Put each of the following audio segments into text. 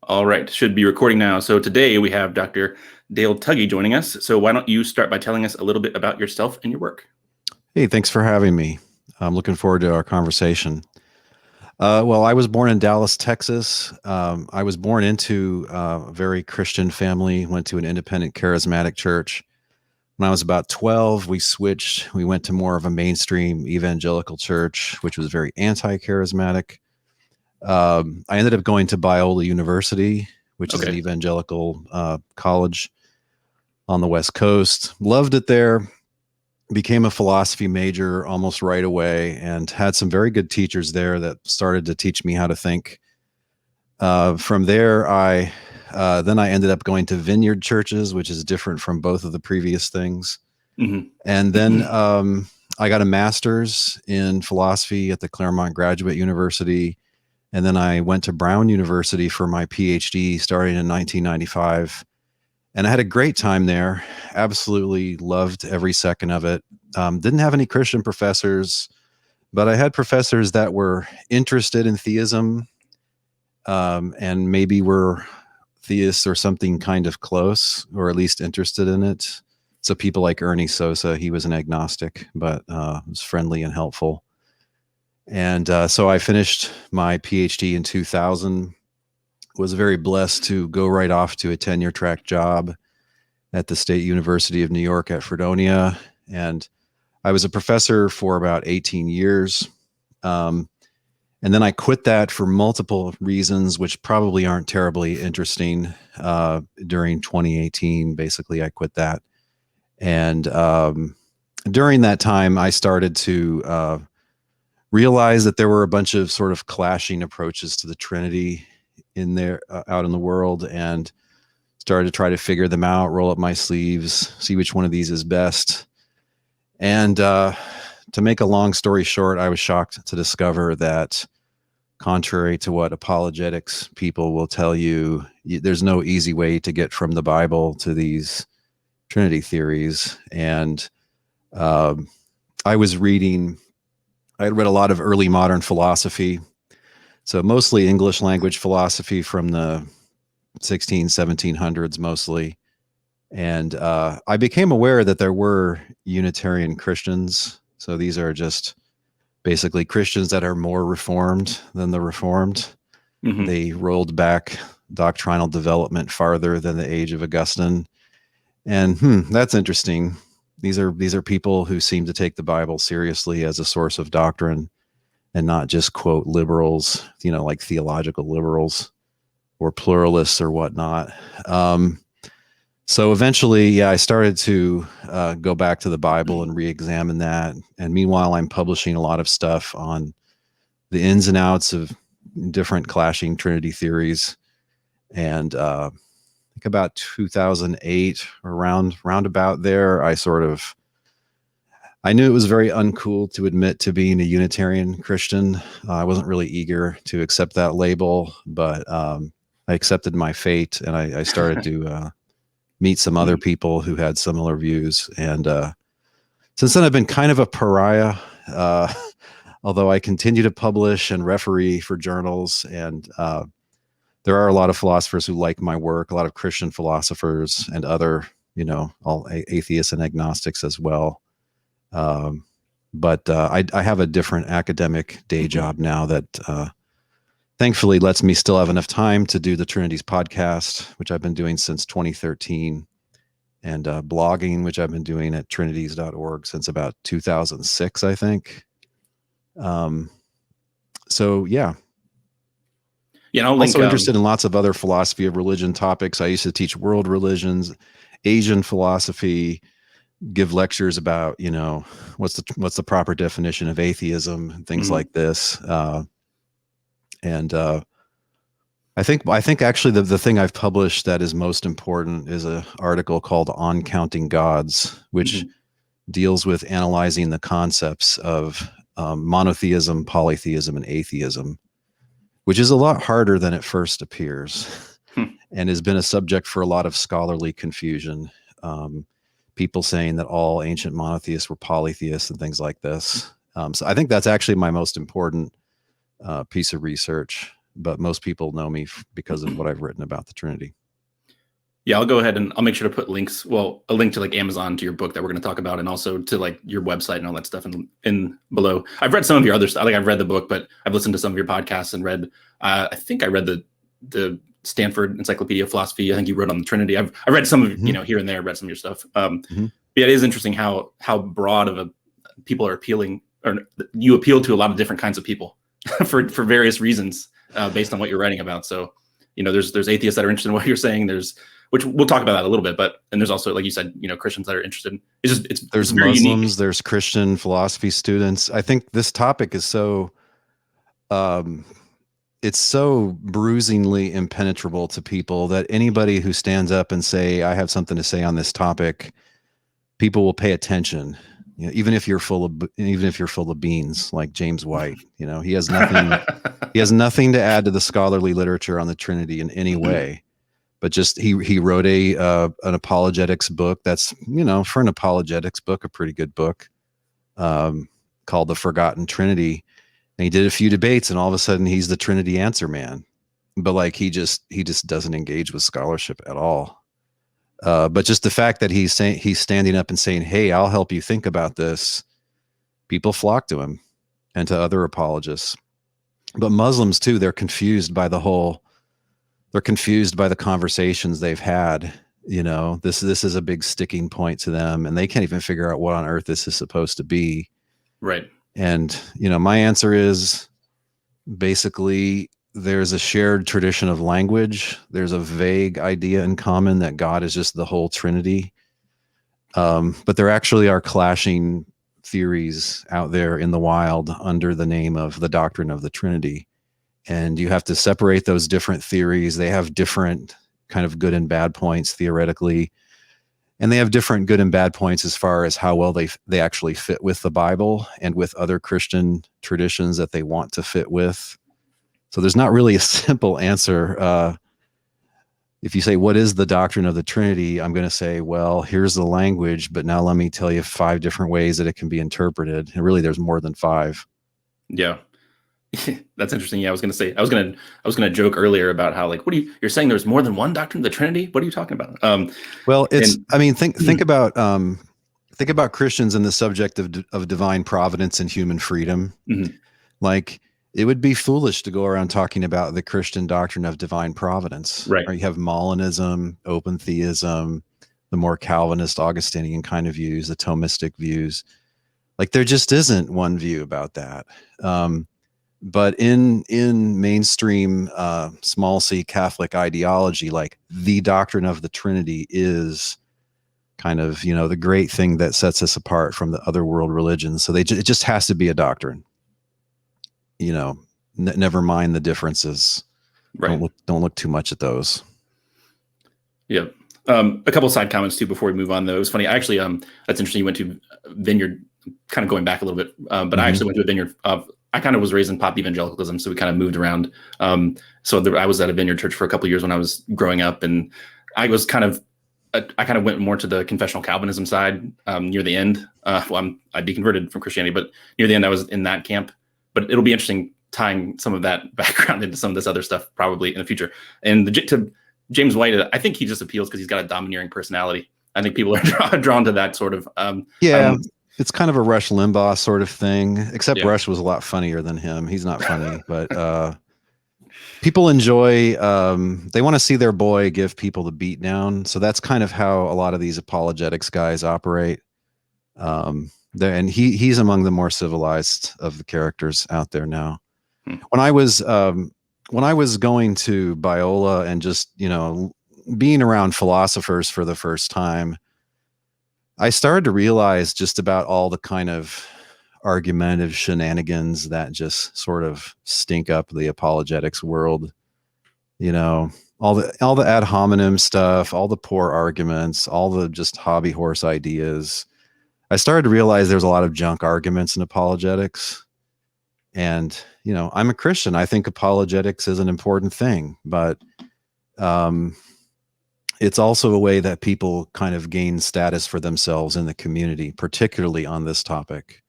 All right, should be recording now. So today we have Dr. Dale Tuggy joining us. So why don't you start by telling us a little bit about yourself and your work? Hey, thanks for having me. I'm looking forward to our conversation. Well, I was born in Dallas, Texas. I was born into a very Christian family, went to an independent charismatic church. When I was about 12, we switched. We went to more of a mainstream evangelical church, which was very anti-charismatic. I ended up going to Biola University, which is an Okay. evangelical college on the West Coast. Loved it there. Became a philosophy major almost right away and had some very good teachers there that started to teach me how to think. From there, I ended up going to Vineyard churches, which is different from both of the previous things. hmm And then I got a master's in philosophy at the Claremont Graduate University. And then I went to Brown University for my PhD starting in 1995. And I had a great time there. Absolutely loved every second of it. Didn't have any Christian professors, but I had professors that were interested in theism, and maybe were theists or something kind of close, or at least interested in it. So people like Ernie Sosa, he was an agnostic, but was friendly and helpful. And so I finished my PhD in 2000. Was very blessed to go right off to a tenure track job at the State University of New York at Fredonia. And I was a professor for about 18 years. And then I quit that for multiple reasons, which probably aren't terribly interesting. During 2018, basically, I quit that. And during that time, I started to realize that there were a bunch of sort of clashing approaches to the Trinity in there, out in the world, and started to try to figure them out, roll up my sleeves, see which one of these is best. And to make a long story short, I was shocked to discover that, contrary to what apologetics people will tell you, there's no easy way to get from the Bible to these Trinity theories. And I had read a lot of early modern philosophy, so mostly English language philosophy from the 1700s mostly. And I became aware that there were Unitarian Christians. So these are just basically Christians that are more reformed than the Reformed. hmm They rolled back doctrinal development farther than the age of Augustine. And that's interesting. These are people who seem to take the Bible seriously as a source of doctrine and not just quote liberals, like theological liberals or pluralists or whatnot. So eventually, yeah, I started to go back to the Bible and re-examine that. And meanwhile, I'm publishing a lot of stuff on the ins and outs of different clashing Trinity theories. And I think about 2008, around about there, I knew it was very uncool to admit to being a Unitarian Christian. I wasn't really eager to accept that label, but I accepted my fate, and I started to meet some other people who had similar views. And since then, I've been kind of a pariah, although I continue to publish and referee for journals. And there are a lot of philosophers who like my work, a lot of Christian philosophers and other, all atheists and agnostics as well. But I have a different academic day job now that thankfully lets me still have enough time to do the Trinities podcast, which I've been doing since 2013, and blogging, which I've been doing at trinities.org since about 2006, I think. So yeah. Yeah, I'll link. Also interested in lots of other philosophy of religion topics. I used to teach world religions, Asian philosophy, give lectures about, what's the proper definition of atheism and things like this. And I think actually the thing I've published that is most important is an article called On Counting Gods, which deals with analyzing the concepts of monotheism, polytheism, and atheism, which is a lot harder than it first appears and has been a subject for a lot of scholarly confusion. People saying that all ancient monotheists were polytheists and things like this. So I think that's actually my most important piece of research. but most people know me because of what I've written about the Trinity. Yeah, I'll go ahead and I'll make sure to put links. Well, a link to like Amazon to your book that we're going to talk about, and also to like your website and all that stuff in below. I've read some of your other stuff. Like I've read the book, but I've listened to some of your podcasts and read. I think I read the Stanford Encyclopedia of Philosophy. I think you wrote on the Trinity. I read some of here and there. Read some of your stuff. Yeah, it is interesting how broad of a people are appealing, or you appeal to a lot of different kinds of people for various reasons based on what you're writing about. So there's atheists that are interested in what you're saying. Which we'll talk about that a little bit, and there's also, like you said, Christians that are interested. There's Muslims, unique. There's Christian philosophy students. I think this topic is so, it's so bruisingly impenetrable to people that anybody who stands up and say, I have something to say on this topic, people will pay attention. Even if you're full of beans, like James White, he has nothing to add to the scholarly literature on the Trinity in any way. But just he wrote an apologetics book that's, for an apologetics book, a pretty good book, called The Forgotten Trinity. And he did a few debates, and all of a sudden he's the Trinity answer man. But like he just doesn't engage with scholarship at all. But just the fact that he's standing up and saying, "Hey, I'll help you think about this," people flock to him and to other apologists. But Muslims too, they're confused by the conversations they've had. This is a big sticking point to them, and they can't even figure out what on earth this is supposed to be. Right. And, my answer is basically there's a shared tradition of language. There's a vague idea in common that God is just the whole Trinity. But there actually are clashing theories out there in the wild under the name of the doctrine of the Trinity. And you have to separate those different theories. They have different kind of good and bad points theoretically. And they have different good and bad points as far as how well they actually fit with the Bible and with other Christian traditions that they want to fit with. So there's not really a simple answer. If you say, what is the doctrine of the Trinity? I'm going to say, well, here's the language, but now let me tell you 5 different ways that it can be interpreted. And really, there's more than 5. Yeah. That's interesting. Yeah, I was going to joke earlier about how, like, you're saying there's more than one doctrine of the Trinity? What are you talking about? Well, think about Christians and the subject of divine providence and human freedom. Mm-hmm. Like, it would be foolish to go around talking about the Christian doctrine of divine providence. Right. You have Molinism, open theism, the more Calvinist, Augustinian kind of views, the Thomistic views. Like, there just isn't one view about that. But in mainstream small c Catholic ideology, like, the doctrine of the Trinity is kind of, the great thing that sets us apart from the other world religions. So it just has to be a doctrine. Never mind the differences. Right. Don't look too much at those. Yeah. A couple of side comments too before we move on though. It was funny. Actually, that's interesting. You went to Vineyard, kind of going back a little bit, but I actually went to a Vineyard. I kind of was raised in pop evangelicalism, so we kind of moved around. I was at a Vineyard church for a couple of years when I was growing up, and I went more to the confessional Calvinism side near the end. I deconverted from Christianity, but near the end I was in that camp. But it'll be interesting tying some of that background into some of this other stuff probably in the future. And to James White, I think he just appeals because he's got a domineering personality. I think people are drawn to that sort of. It's kind of a Rush Limbaugh sort of thing, except Rush was a lot funnier than him. He's not funny, but people enjoy, they want to see their boy give people the beat down. So that's kind of how a lot of these apologetics guys operate. And he's among the more civilized of the characters out there now. When I was going to Biola and just, being around philosophers for the first time, I started to realize just about all the kind of argumentative shenanigans that just sort of stink up the apologetics world. All the ad hominem stuff, all the poor arguments, all the just hobby horse ideas. I started to realize there's a lot of junk arguments in apologetics. And, I'm a Christian. I think apologetics is an important thing, but it's also a way that people kind of gain status for themselves in the community, particularly on this topic.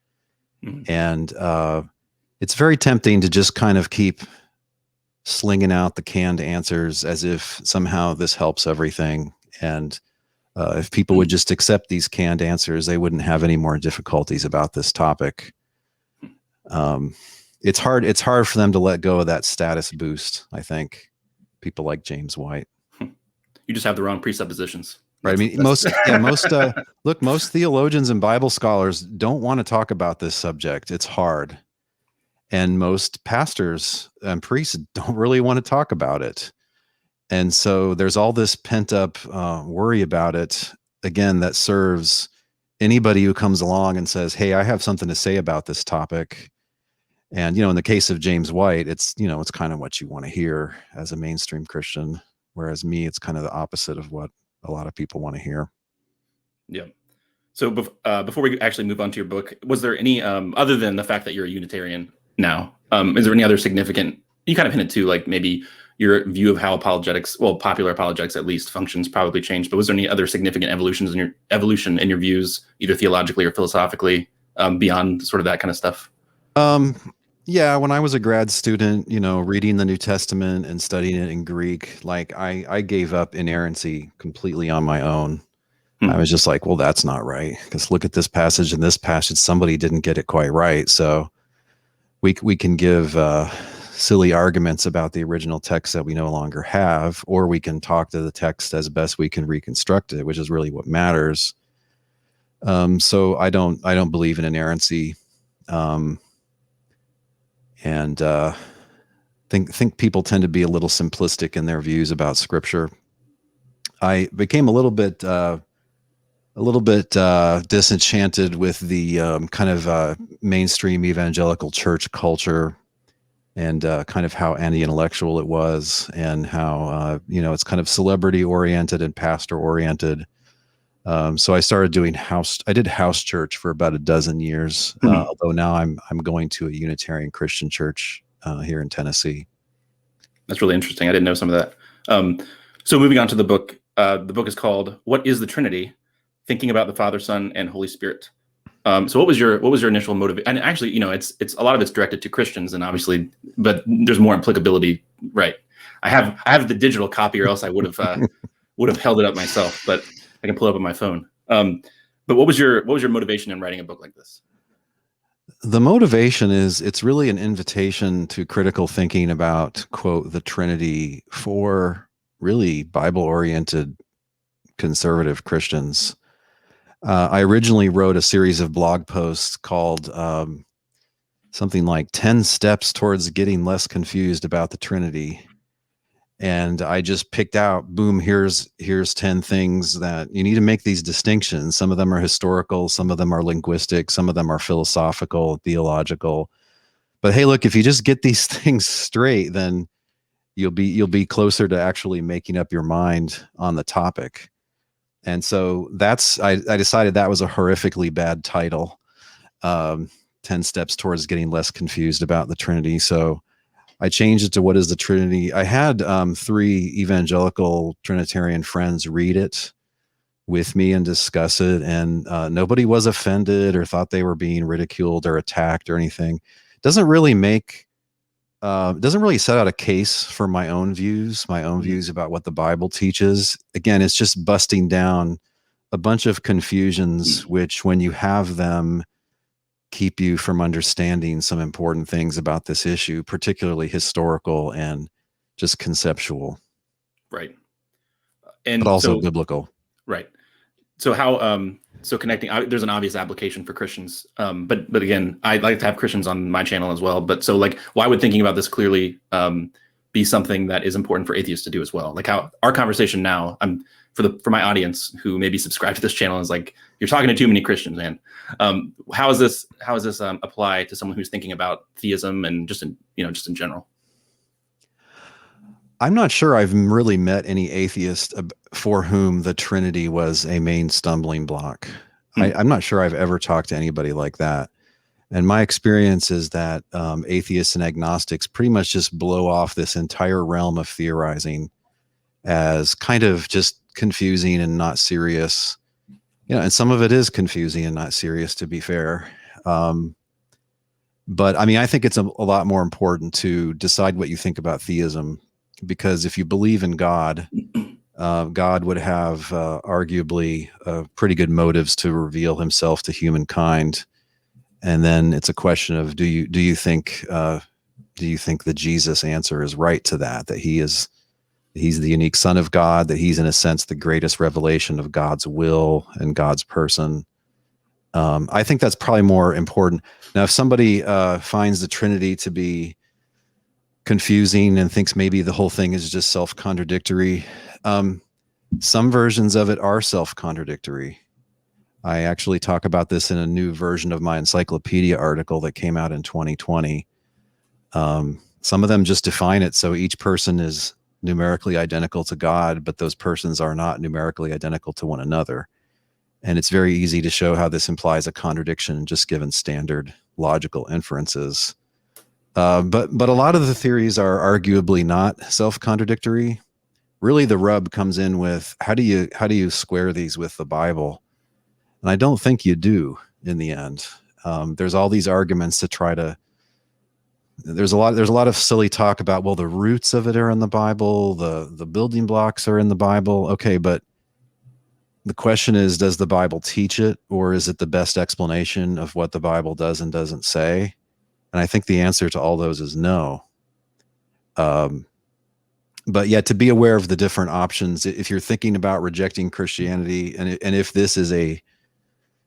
And it's very tempting to just kind of keep slinging out the canned answers as if somehow this helps everything. And if people would just accept these canned answers, they wouldn't have any more difficulties about this topic. It's hard for them to let go of that status boost. I think people like James White. You just have the wrong presuppositions. Right. I mean, most theologians and Bible scholars don't want to talk about this subject. It's hard. And most pastors and priests don't really want to talk about it. And so there's all this pent up worry about it, again, that serves anybody who comes along and says, hey, I have something to say about this topic. And, in the case of James White, it's kind of what you want to hear as a mainstream Christian. Whereas me, it's kind of the opposite of what a lot of people want to hear. Yeah. So before we actually move on to your book, was there any, other than the fact that you're a Unitarian now, is there any other significant, you kind of hinted to, like maybe your view of how apologetics, well, popular apologetics at least, functions probably changed, but was there any other significant evolution in your views, either theologically or philosophically, beyond sort of that kind of stuff? Yeah, when I was a grad student, reading the New Testament and studying it in Greek, like I gave up inerrancy completely on my own. I was just like, well, that's not right. Because look at this passage and this passage, somebody didn't get it quite right. So we can give silly arguments about the original text that we no longer have, or we can talk to the text as best we can reconstruct it, which is really what matters. So I don't believe in inerrancy. And think people tend to be a little simplistic in their views about Scripture. I became a little bit disenchanted with the kind of mainstream evangelical church culture, and kind of how anti-intellectual it was, and how it's kind of celebrity oriented and pastor oriented. So I started doing I did house church for about a dozen years, although now I'm going to a Unitarian Christian church here in Tennessee. That's really interesting. I didn't know some of that. So moving on to the book is called "What is the Trinity? Thinking about the Father, Son, and Holy Spirit." So what was your initial motive? And actually, it's a lot of it's directed to Christians, and obviously, but there's more applicability, right? I have the digital copy, or else I would have held it up myself, but I can pull it up on my phone. But what was your motivation in writing a book like this? The motivation is it's really an invitation to critical thinking about, quote, the Trinity for really Bible-oriented conservative Christians. I originally wrote a series of blog posts called something like 10 Steps Towards Getting Less Confused About the Trinity. And I just picked out, boom, here's 10 things that you need to make these distinctions. Some of them are historical, some of them are linguistic, some of them are philosophical, theological. But hey, look, if you just get these things straight, then you'll be closer to actually making up your mind on the topic. And so I decided that was a horrifically bad title. 10 Steps Towards Getting Less Confused About the Trinity. So I changed it to What is the Trinity? I had 3 evangelical Trinitarian friends read it with me and discuss it, and nobody was offended or thought they were being ridiculed or attacked or anything. Doesn't really set out a case for my own views about what the Bible teaches. Again, it's just busting down a bunch of confusions, which when you have them, keep you from understanding some important things about this issue, particularly historical and just conceptual. Right. But also biblical. Right. So how, so connecting, there's an obvious application for Christians. But again, I'd like to have Christians on my channel as well. But so like, why would thinking about this clearly be something that is important for atheists to do as well? Like how our conversation now, for my audience who maybe subscribe to this channel is like, you're talking to too many Christians, man. How does this apply to someone who's thinking about theism and just in general? I'm not sure I've really met any atheist for whom the Trinity was a main stumbling block. I'm not sure I've ever talked to anybody like that. And my experience is that atheists and agnostics pretty much just blow off this entire realm of theorizing as kind of just confusing and not serious. And some of it is confusing and not serious, to be fair. But I mean, I think it's a lot more important to decide what you think about theism, because if you believe in God, God would have arguably pretty good motives to reveal himself to humankind. And then it's a question of do you think the Jesus answer is right to that, that he's the unique Son of God, that he's in a sense the greatest revelation of God's will and God's person. I think that's probably more important. Now, if somebody finds the Trinity to be confusing and thinks maybe the whole thing is just self-contradictory, some versions of it are self-contradictory. I actually talk about this in a new version of my encyclopedia article that came out in 2020. Some of them just define it so each person is numerically identical to God, but those persons are not numerically identical to one another. And it's very easy to show how this implies a contradiction just given standard logical inferences. But a lot of the theories are arguably not self-contradictory. Really, the rub comes in with how do you square these with the Bible? And I don't think you do in the end. There's all these arguments to try to. There's a lot of silly talk about, well, the roots of it are in the Bible, the building blocks are in the Bible. Okay, but the question is, does the Bible teach it, or is it the best explanation of what the Bible does and doesn't say? And I think the answer to all those is no. But yeah, to be aware of the different options, if you're thinking about rejecting Christianity, and if this is a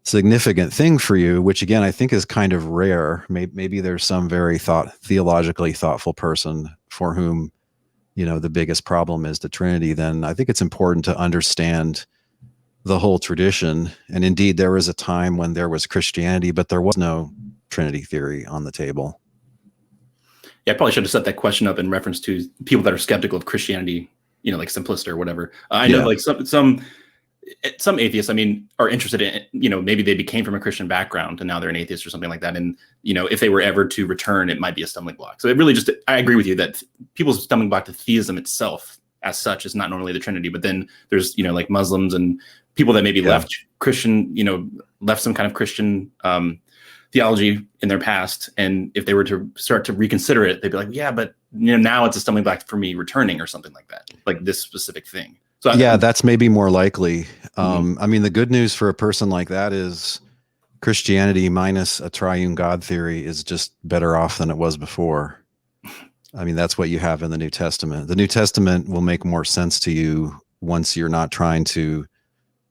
significant thing for you, which again, I think is kind of rare, maybe there's some very theologically thoughtful person for whom, the biggest problem is the Trinity, then I think it's important to understand the whole tradition. And indeed, there was a time when there was Christianity, but there was no Trinity theory on the table. Yeah, I probably should have set that question up in reference to people that are skeptical of Christianity, like simplistic or whatever. I know like some atheists, are interested in, maybe they became from a Christian background and now they're an atheist or something like that. And, if they were ever to return, it might be a stumbling block. So it really I agree with you that people's stumbling block to theism itself as such is not normally the Trinity, but then there's, like Muslims and people that maybe left Christian, left some kind of Christian theology in their past. And if they were to start to reconsider it, they'd be like, yeah, but now it's a stumbling block for me returning or something like that, like this specific thing. So that's maybe more likely. The good news for a person like that is Christianity minus a triune God theory is just better off than it was before. That's what you have in the New Testament. The New Testament will make more sense to you once you're not trying to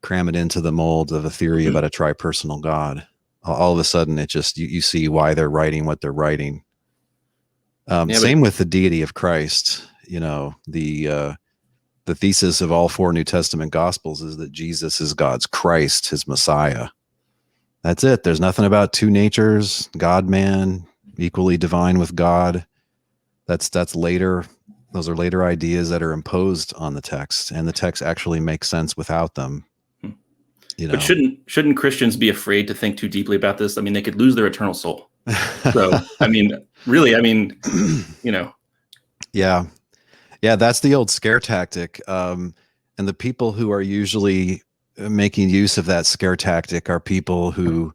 cram it into the mold of a theory about a tripersonal God. All of a sudden, it just you see why they're writing what they're writing. Same with the deity of Christ. The thesis of all four New Testament Gospels is that Jesus is God's Christ, his Messiah. That's it. There's nothing about two natures, God, man, equally divine with God. That's later. Those are later ideas that are imposed on the text, and the text actually makes sense without them. But shouldn't Christians be afraid to think too deeply about this? They could lose their eternal soul. So, really, Yeah, that's the old scare tactic. And the people who are usually making use of that scare tactic are people who,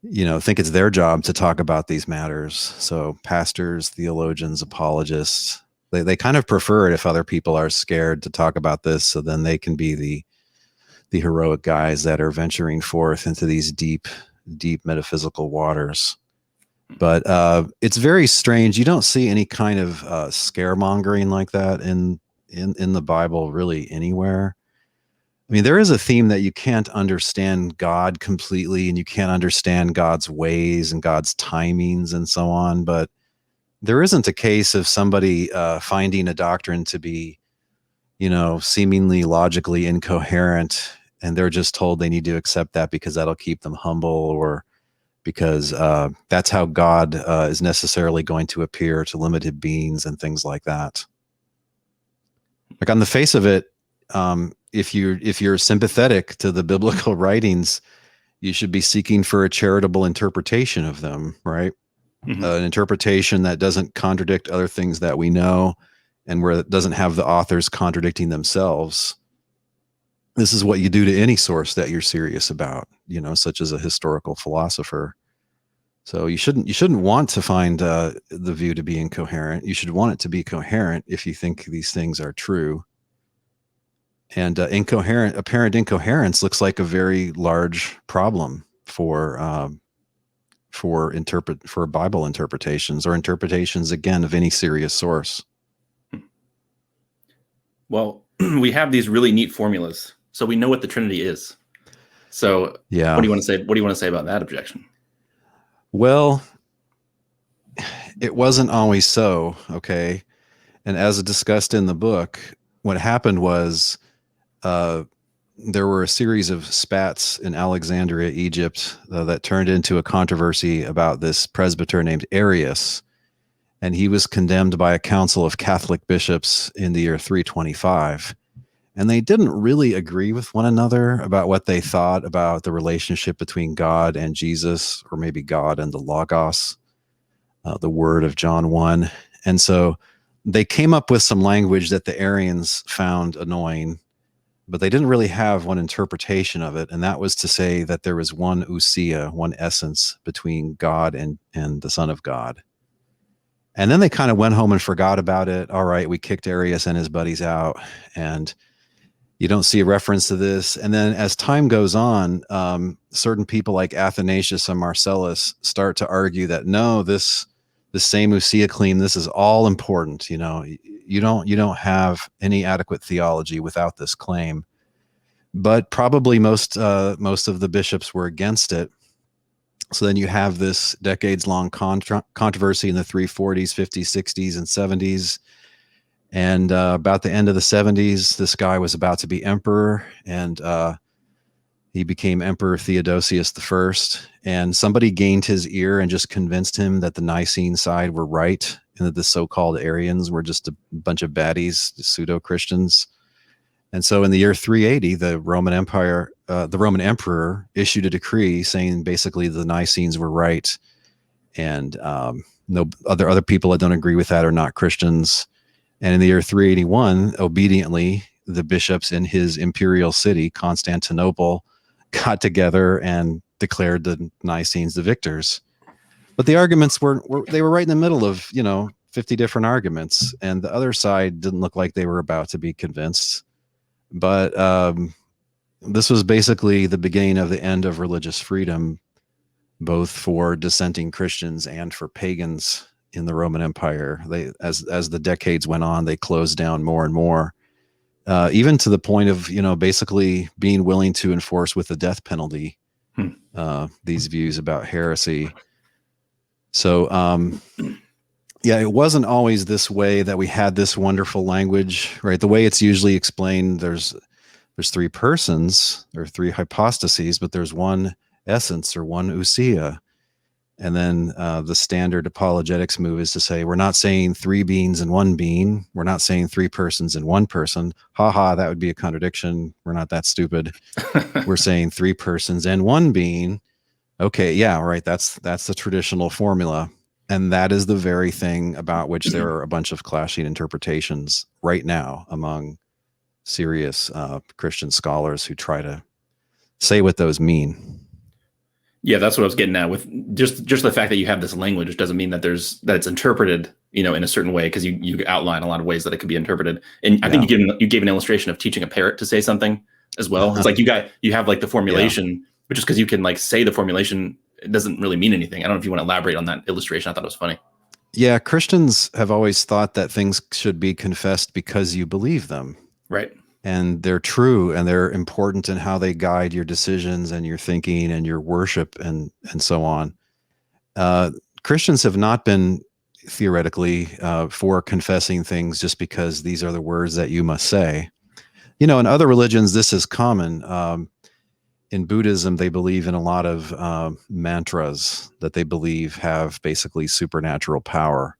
think it's their job to talk about these matters. So pastors, theologians, apologists, they kind of prefer it if other people are scared to talk about this, so then they can be the heroic guys that are venturing forth into these deep metaphysical waters. But it's very strange. You don't see any kind of scaremongering like that in the Bible really anywhere. There is a theme that you can't understand God completely, and you can't understand God's ways and God's timings and so on. But there isn't a case of somebody finding a doctrine to be, seemingly logically incoherent, and they're just told they need to accept that because that'll keep them humble, or because that's how God is necessarily going to appear to limited beings and things like that. Like on the face of it, if you're sympathetic to the biblical writings, you should be seeking for a charitable interpretation of them, right? An interpretation that doesn't contradict other things that we know, and where it doesn't have the authors contradicting themselves. This is what you do to any source that you're serious about, such as a historical philosopher. So you shouldn't want to find the view to be incoherent. You should want it to be coherent if you think these things are true. And apparent incoherence looks like a very large problem for Bible interpretations, or interpretations again of any serious source. Well, we have these really neat formulas, so we know what the Trinity is. So, yeah, what do you want to say? What do you want to say about that objection? Well, it wasn't always so, okay? And as discussed in the book, what happened was there were a series of spats in Alexandria, Egypt, that turned into a controversy about this presbyter named Arius. And he was condemned by a council of Catholic bishops in the year 325. And they didn't really agree with one another about what they thought about the relationship between God and Jesus, or maybe God and the Logos, the word of John 1. And so they came up with some language that the Arians found annoying, but they didn't really have one interpretation of it. And that was to say that there was one ousia, one essence between God and the Son of God. And then they kind of went home and forgot about it. All right, we kicked Arius and his buddies out, and you don't see a reference to this. And then as time goes on, certain people like Athanasius and Marcellus start to argue that no, this same ousia claim, this is all important. You know, you don't have any adequate theology without this claim. But probably most of the bishops were against it. So then you have this decades-long controversy in the 340s, 50s, 60s, and 70s. And about the end of the 70s, this guy was about to be emperor, and he became Emperor Theodosius I. And somebody gained his ear and just convinced him that the Nicene side were right, and that the so-called Arians were just a bunch of baddies, pseudo-Christians. And so in the year 380, the Roman emperor issued a decree saying basically the Nicenes were right, and no other people that don't agree with that are not Christians. And in the year 381, obediently, the bishops in his imperial city, Constantinople, got together and declared the Nicenes the victors. But the arguments were right in the middle of 50 different arguments, and the other side didn't look like they were about to be convinced. But this was basically the beginning of the end of religious freedom, both for dissenting Christians and for pagans in the Roman Empire. They, as the decades went on, they closed down more and more, even to the point of basically being willing to enforce with the death penalty these views about heresy. So yeah, it wasn't always this way that we had this wonderful language, right? The way it's usually explained, there's three persons, there are three hypostases, but there's one essence or one ousia. And then the standard apologetics move is to say, we're not saying three beings in one being. We're not saying three persons in one person. Ha, that would be a contradiction. We're not that stupid. We're saying three persons and one being. Okay, yeah, right. That's the traditional formula. And that is the very thing about which there are a bunch of clashing interpretations right now among serious Christian scholars who try to say what those mean. Yeah, that's what I was getting at. With just the fact that you have this language doesn't mean that it's interpreted, in a certain way, because you outline a lot of ways that it could be interpreted. And I think you gave an illustration of teaching a parrot to say something as well. It's like you have like the formulation, but just because you can like say the formulation, it doesn't really mean anything. I don't know if you want to elaborate on that illustration. I thought it was funny. Yeah, Christians have always thought that things should be confessed because you believe them. Right. And they're true, and they're important in how they guide your decisions and your thinking and your worship and so on. Christians have not been theoretically for confessing things just because these are the words that you must say. In other religions, this is common. In Buddhism, they believe in a lot of mantras that they believe have basically supernatural power.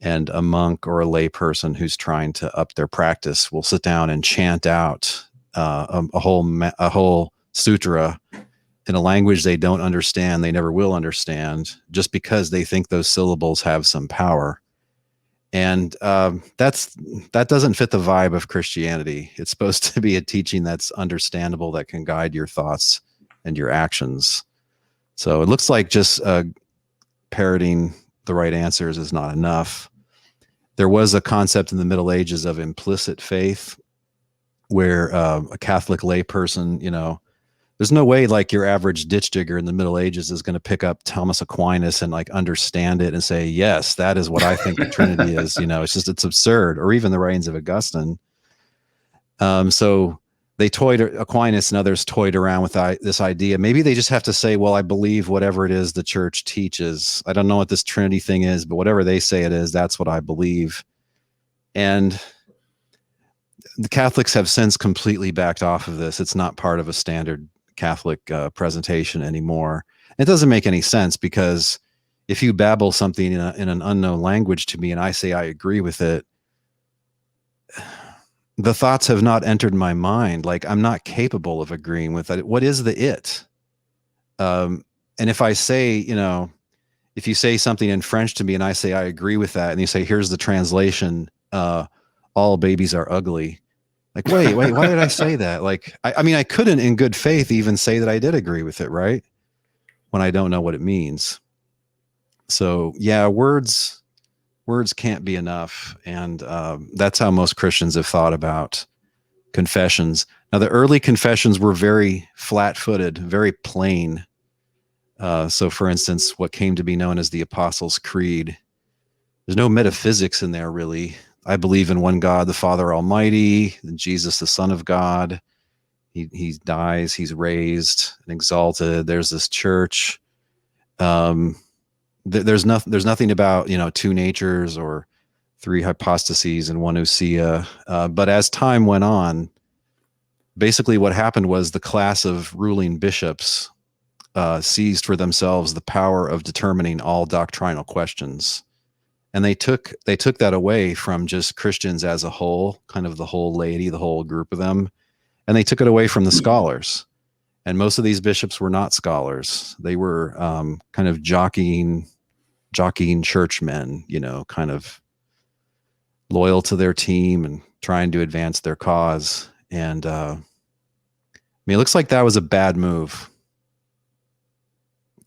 And a monk or a lay person who's trying to up their practice will sit down and chant out a whole sutra in a language they don't understand, they never will understand, just because they think those syllables have some power. And that doesn't fit the vibe of Christianity. It's supposed to be a teaching that's understandable, that can guide your thoughts and your actions. So it looks like just parroting the right answers is not enough. There was a concept in the Middle Ages of implicit faith, where a Catholic layperson, there's no way like your average ditch digger in the Middle Ages is going to pick up Thomas Aquinas and like understand it and say, yes, that is what I think the Trinity is. It's absurd. Or even the writings of Augustine. So they Aquinas and others toyed around with this idea. Maybe they just have to say, well, I believe whatever it is the church teaches. I don't know what this Trinity thing is, but whatever they say it is, that's what I believe. And the Catholics have since completely backed off of this. It's not part of a standard Catholic presentation anymore. It doesn't make any sense, because if you babble something in an unknown language to me and I say I agree with it, the thoughts have not entered my mind. Like, I'm not capable of agreeing with it. What is the it? And if I say, if you say something in French to me and I say I agree with that, and you say, here's the translation, all babies are ugly. Like, wait, why did I say that? Like, I mean, I couldn't in good faith even say that I did agree with it, right? When I don't know what it means. So yeah, words can't be enough. And that's how most Christians have thought about confessions. Now, the early confessions were very flat-footed, very plain. So for instance, what came to be known as the Apostles' Creed, there's no metaphysics in there, really. I believe in one God, the Father Almighty, Jesus, the Son of God. He dies, he's raised and exalted. There's this church. There's nothing about, two natures or three hypostases and one ousia. But as time went on, basically what happened was the class of ruling bishops seized for themselves the power of determining all doctrinal questions. And they took that away from just Christians as a whole, kind of the whole laity, the whole group of them. And they took it away from the scholars. And most of these bishops were not scholars. They were kind of jockeying churchmen, kind of loyal to their team and trying to advance their cause. And I mean, it looks like that was a bad move,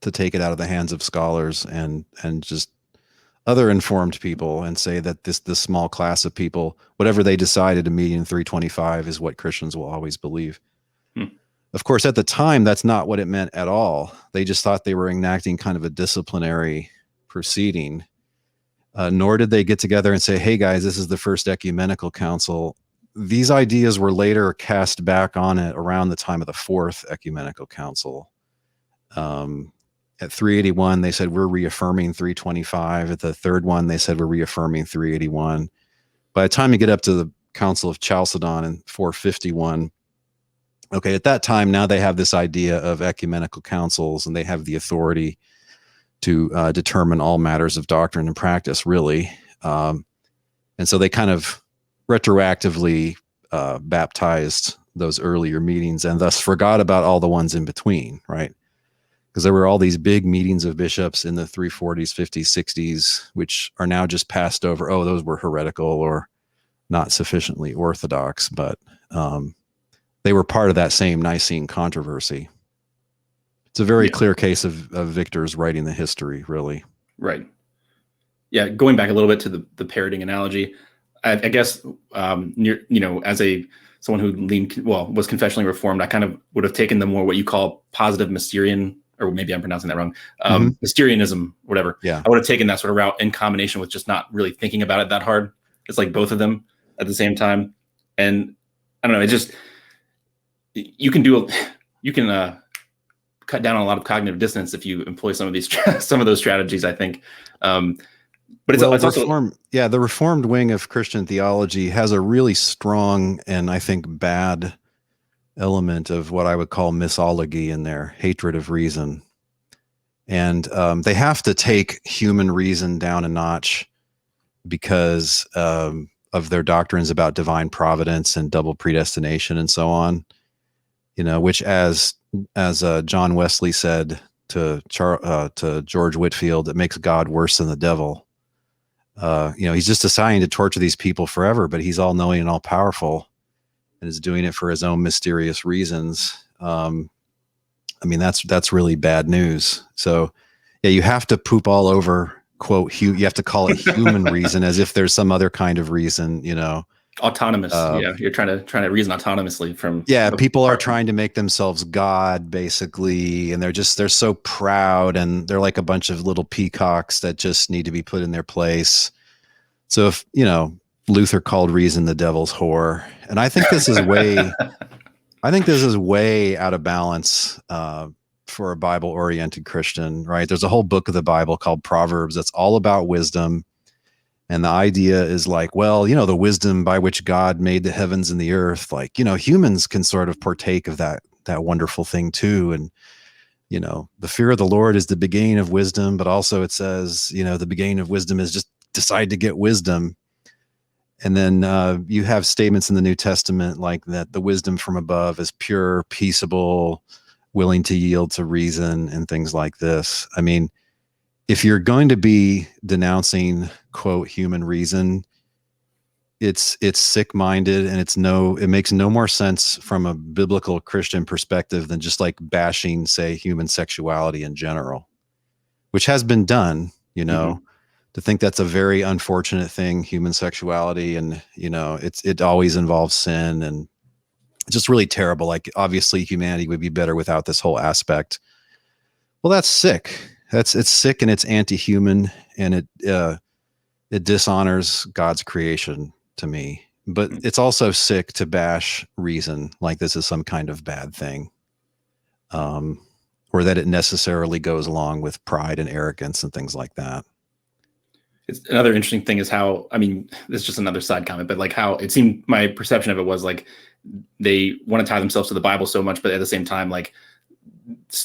to take it out of the hands of scholars and just other informed people, and say that this small class of people, whatever they decided a meeting in 325 is what Christians will always believe. Of course, at the time, that's not what it meant at all. They just thought they were enacting kind of a disciplinary proceeding. Nor did they get together and say, hey guys, this is the first ecumenical council. These ideas were later cast back on it around the time of the fourth ecumenical council. At 381, they said, we're reaffirming 325. At the third one, they said, we're reaffirming 381. By the time you get up to the Council of Chalcedon in 451, okay, at that time, now they have this idea of ecumenical councils, and they have the authority to determine all matters of doctrine and practice, really. And so they kind of retroactively baptized those earlier meetings, and thus forgot about all the ones in between, right? Because there were all these big meetings of bishops in the 340s, 50s, 60s, which are now just passed over. Oh, those were heretical or not sufficiently orthodox, but they were part of that same Nicene controversy. It's a very clear case of victors writing the history, really. Right. Yeah, going back a little bit to the parroting analogy, I guess as someone who was confessionally reformed, I kind of would have taken the more what you call positive Mysterian, or maybe I'm pronouncing that wrong, Mysterianism, whatever. Yeah. I would have taken that sort of route in combination with just not really thinking about it that hard. It's like both of them at the same time. And I don't know, it just, you can cut down on a lot of cognitive dissonance if you employ some of those strategies, I think. But it's also the Reformed wing of Christian theology has a really strong and I think bad element of what I would call misology in their hatred of reason. And they have to take human reason down a notch because of their doctrines about divine providence and double predestination and so on, which as John Wesley said to George Whitefield, it makes God worse than the devil. He's just deciding to torture these people forever, but he's all knowing and all powerful and is doing it for his own mysterious reasons. That's really bad news. So Yeah, you have to poop all over, quote, you have to call it human reason as if there's some other kind of reason, you know. Autonomous. Yeah, you're trying to reason autonomously from. Yeah, people are trying to make themselves God, basically, and they're so proud, and they're like a bunch of little peacocks that just need to be put in their place. So if, you know, Luther called reason the devil's whore, and I think this is way out of balance for a Bible-oriented Christian, right? There's a whole book of the Bible called Proverbs that's all about wisdom. And the idea is like, well, you know, the wisdom by which God made the heavens and the earth, like, you know, humans can sort of partake of that wonderful thing too. And, you know, the fear of the Lord is the beginning of wisdom, but also it says, you know, the beginning of wisdom is just decide to get wisdom. And then you have statements in the New Testament like that the wisdom from above is pure, peaceable, willing to yield to reason and things like this. I mean, if you're going to be denouncing, quote, human reason, it's sick-minded, and it makes no more sense from a biblical Christian perspective than just like bashing, say, human sexuality in general, which has been done, you know. Mm-hmm. To think that's a very unfortunate thing, human sexuality, and, you know, it always involves sin, and it's just really terrible. Like, obviously humanity would be better without this whole aspect. Well, that's sick. It's sick, and it's anti-human, and it dishonors God's creation to me. But it's also sick to bash reason like this is some kind of bad thing, or that it necessarily goes along with pride and arrogance and things like that. It's another interesting thing is how, I mean, this is just another side comment, but like how it seemed, my perception of it was like they want to tie themselves to the Bible so much, but at the same time, like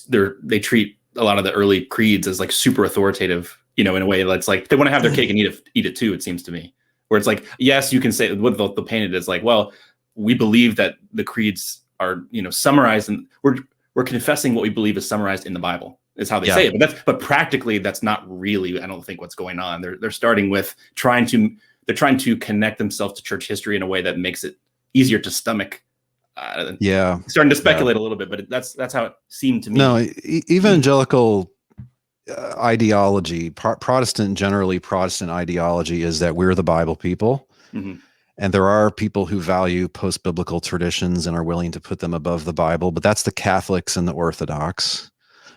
they treat a lot of the early creeds as like super authoritative, you know, in a way that's like they want to have their cake and eat it too, it seems to me. Where it's like, yes, you can say what they'll paint it as like, well, we believe that the creeds are, you know, summarized, and we're confessing what we believe is summarized in the Bible. Is how they say it, but practically that's not really, I don't think, what's going on. They're starting with trying to connect themselves to church history in a way that makes it easier to stomach. Starting to speculate a little bit, but that's how it seemed to me. No, evangelical ideology, Protestant ideology is that we're the Bible people. Mm-hmm. And there are people who value post-biblical traditions and are willing to put them above the Bible, but that's the Catholics and the Orthodox.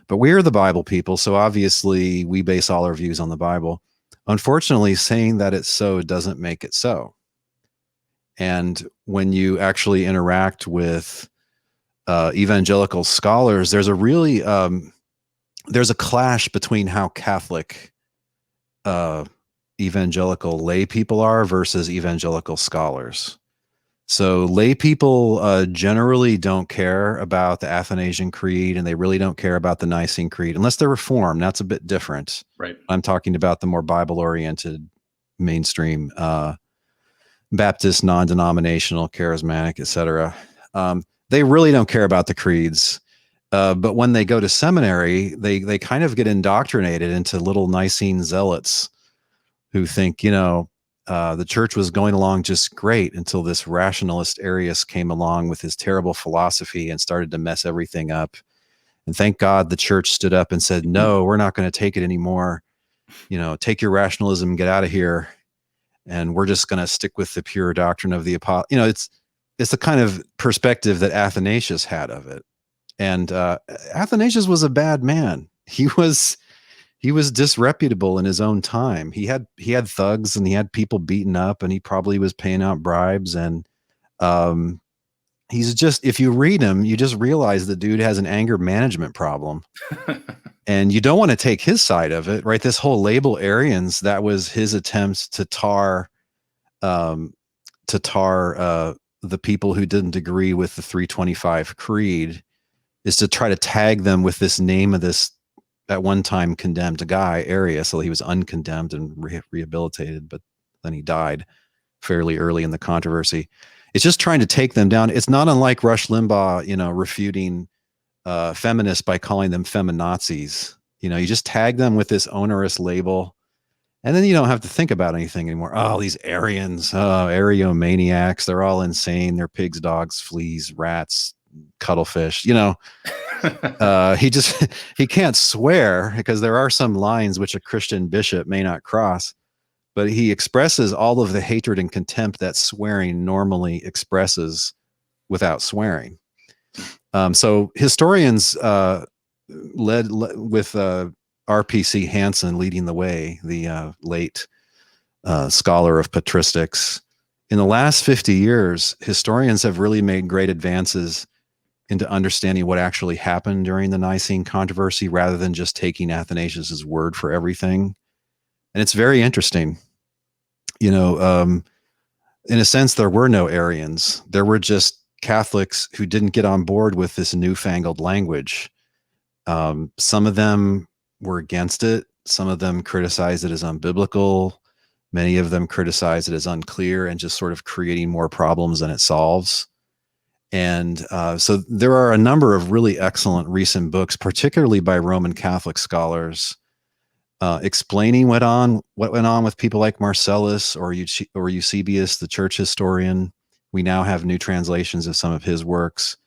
But we are the Bible people, so obviously we base all our views on the Bible. Unfortunately, saying that it's so doesn't make it so. And when you actually interact with evangelical scholars, there's a really there's a clash between how Catholic evangelical lay people are versus evangelical scholars. So lay people generally don't care about the Athanasian Creed, and they really don't care about the Nicene Creed, unless they're Reformed. That's a bit different. Right. I'm talking about the more Bible-oriented, mainstream, Baptist, non-denominational, charismatic, etc. They really don't care about the creeds. But when they go to seminary, they kind of get indoctrinated into little Nicene zealots who think, you know, the church was going along just great until this rationalist Arius came along with his terrible philosophy and started to mess everything up. And thank God the church stood up and said, no, we're not going to take it anymore. You know, take your rationalism, get out of here. And we're just going to stick with the pure doctrine of the apostle. You know, it's the kind of perspective that Athanasius had of it. And Athanasius was a bad man. He was disreputable in his own time. He had thugs, and he had people beaten up, and he probably was paying out bribes. And he's just, if you read him, you just realize the dude has an anger management problem. And you don't want to take his side of it, right? This whole label Arians, that was his attempt to tar the people who didn't agree with the 325 Creed, is to try to tag them with this name of this at one time condemned guy, Arius. So he was uncondemned and rehabilitated, but then he died fairly early in the controversy. It's just trying to take them down. It's not unlike Rush Limbaugh, you know, refuting feminists by calling them feminazis. You know, you just tag them with this onerous label, and then you don't have to think about anything anymore. Oh, these Aryans, Aryomaniacs, they're all insane. They're pigs, dogs, fleas, rats, cuttlefish, he can't swear because there are some lines which a Christian bishop may not cross, but he expresses all of the hatred and contempt that swearing normally expresses without swearing. So historians led with RPC Hansen leading the way, the late scholar of patristics. In the last 50 years, historians have really made great advances into understanding what actually happened during the Nicene controversy rather than just taking Athanasius's word for everything. And it's very interesting. In a sense, there were no Arians. There were just Catholics who didn't get on board with this newfangled language. Some of them were against it. Some of them criticized it as unbiblical. Many of them criticized it as unclear and just sort of creating more problems than it solves. And so there are a number of really excellent recent books, particularly by Roman Catholic scholars, explaining what went on with people like Marcellus or Eusebius, the church historian. We now have new translations of some of his works.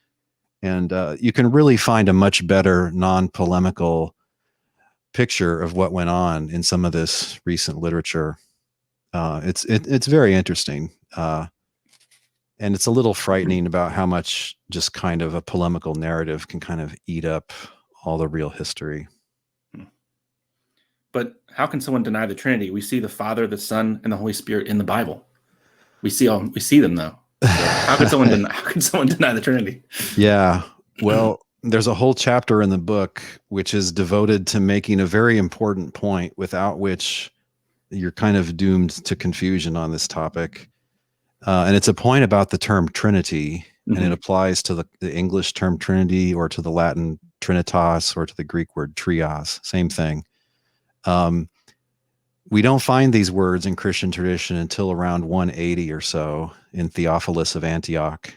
And you can really find a much better non-polemical picture of what went on in some of this recent literature. It's very interesting. And it's a little frightening about how much just kind of a polemical narrative can kind of eat up all the real history. But how can someone deny the Trinity? We see the Father, the Son, and the Holy Spirit in the Bible. We see them though. So how can someone deny the Trinity? Yeah. Well, there's a whole chapter in the book which is devoted to making a very important point, without which you're kind of doomed to confusion on this topic. And it's a point about the term Trinity, and it applies to the English term Trinity, or to the Latin Trinitas, or to the Greek word trios, same thing. We don't find these words in Christian tradition until around 180 or so in Theophilus of Antioch,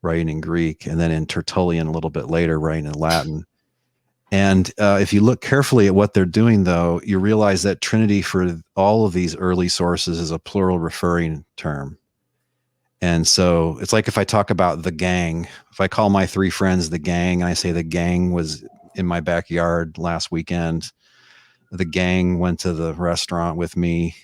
writing in Greek, and then in Tertullian a little bit later, writing in Latin. And if you look carefully at what they're doing, though, you realize that Trinity for all of these early sources is a plural referring term. And so it's like if I talk about the gang, if I call my three friends the gang, and I say the gang was in my backyard last weekend, the gang went to the restaurant with me,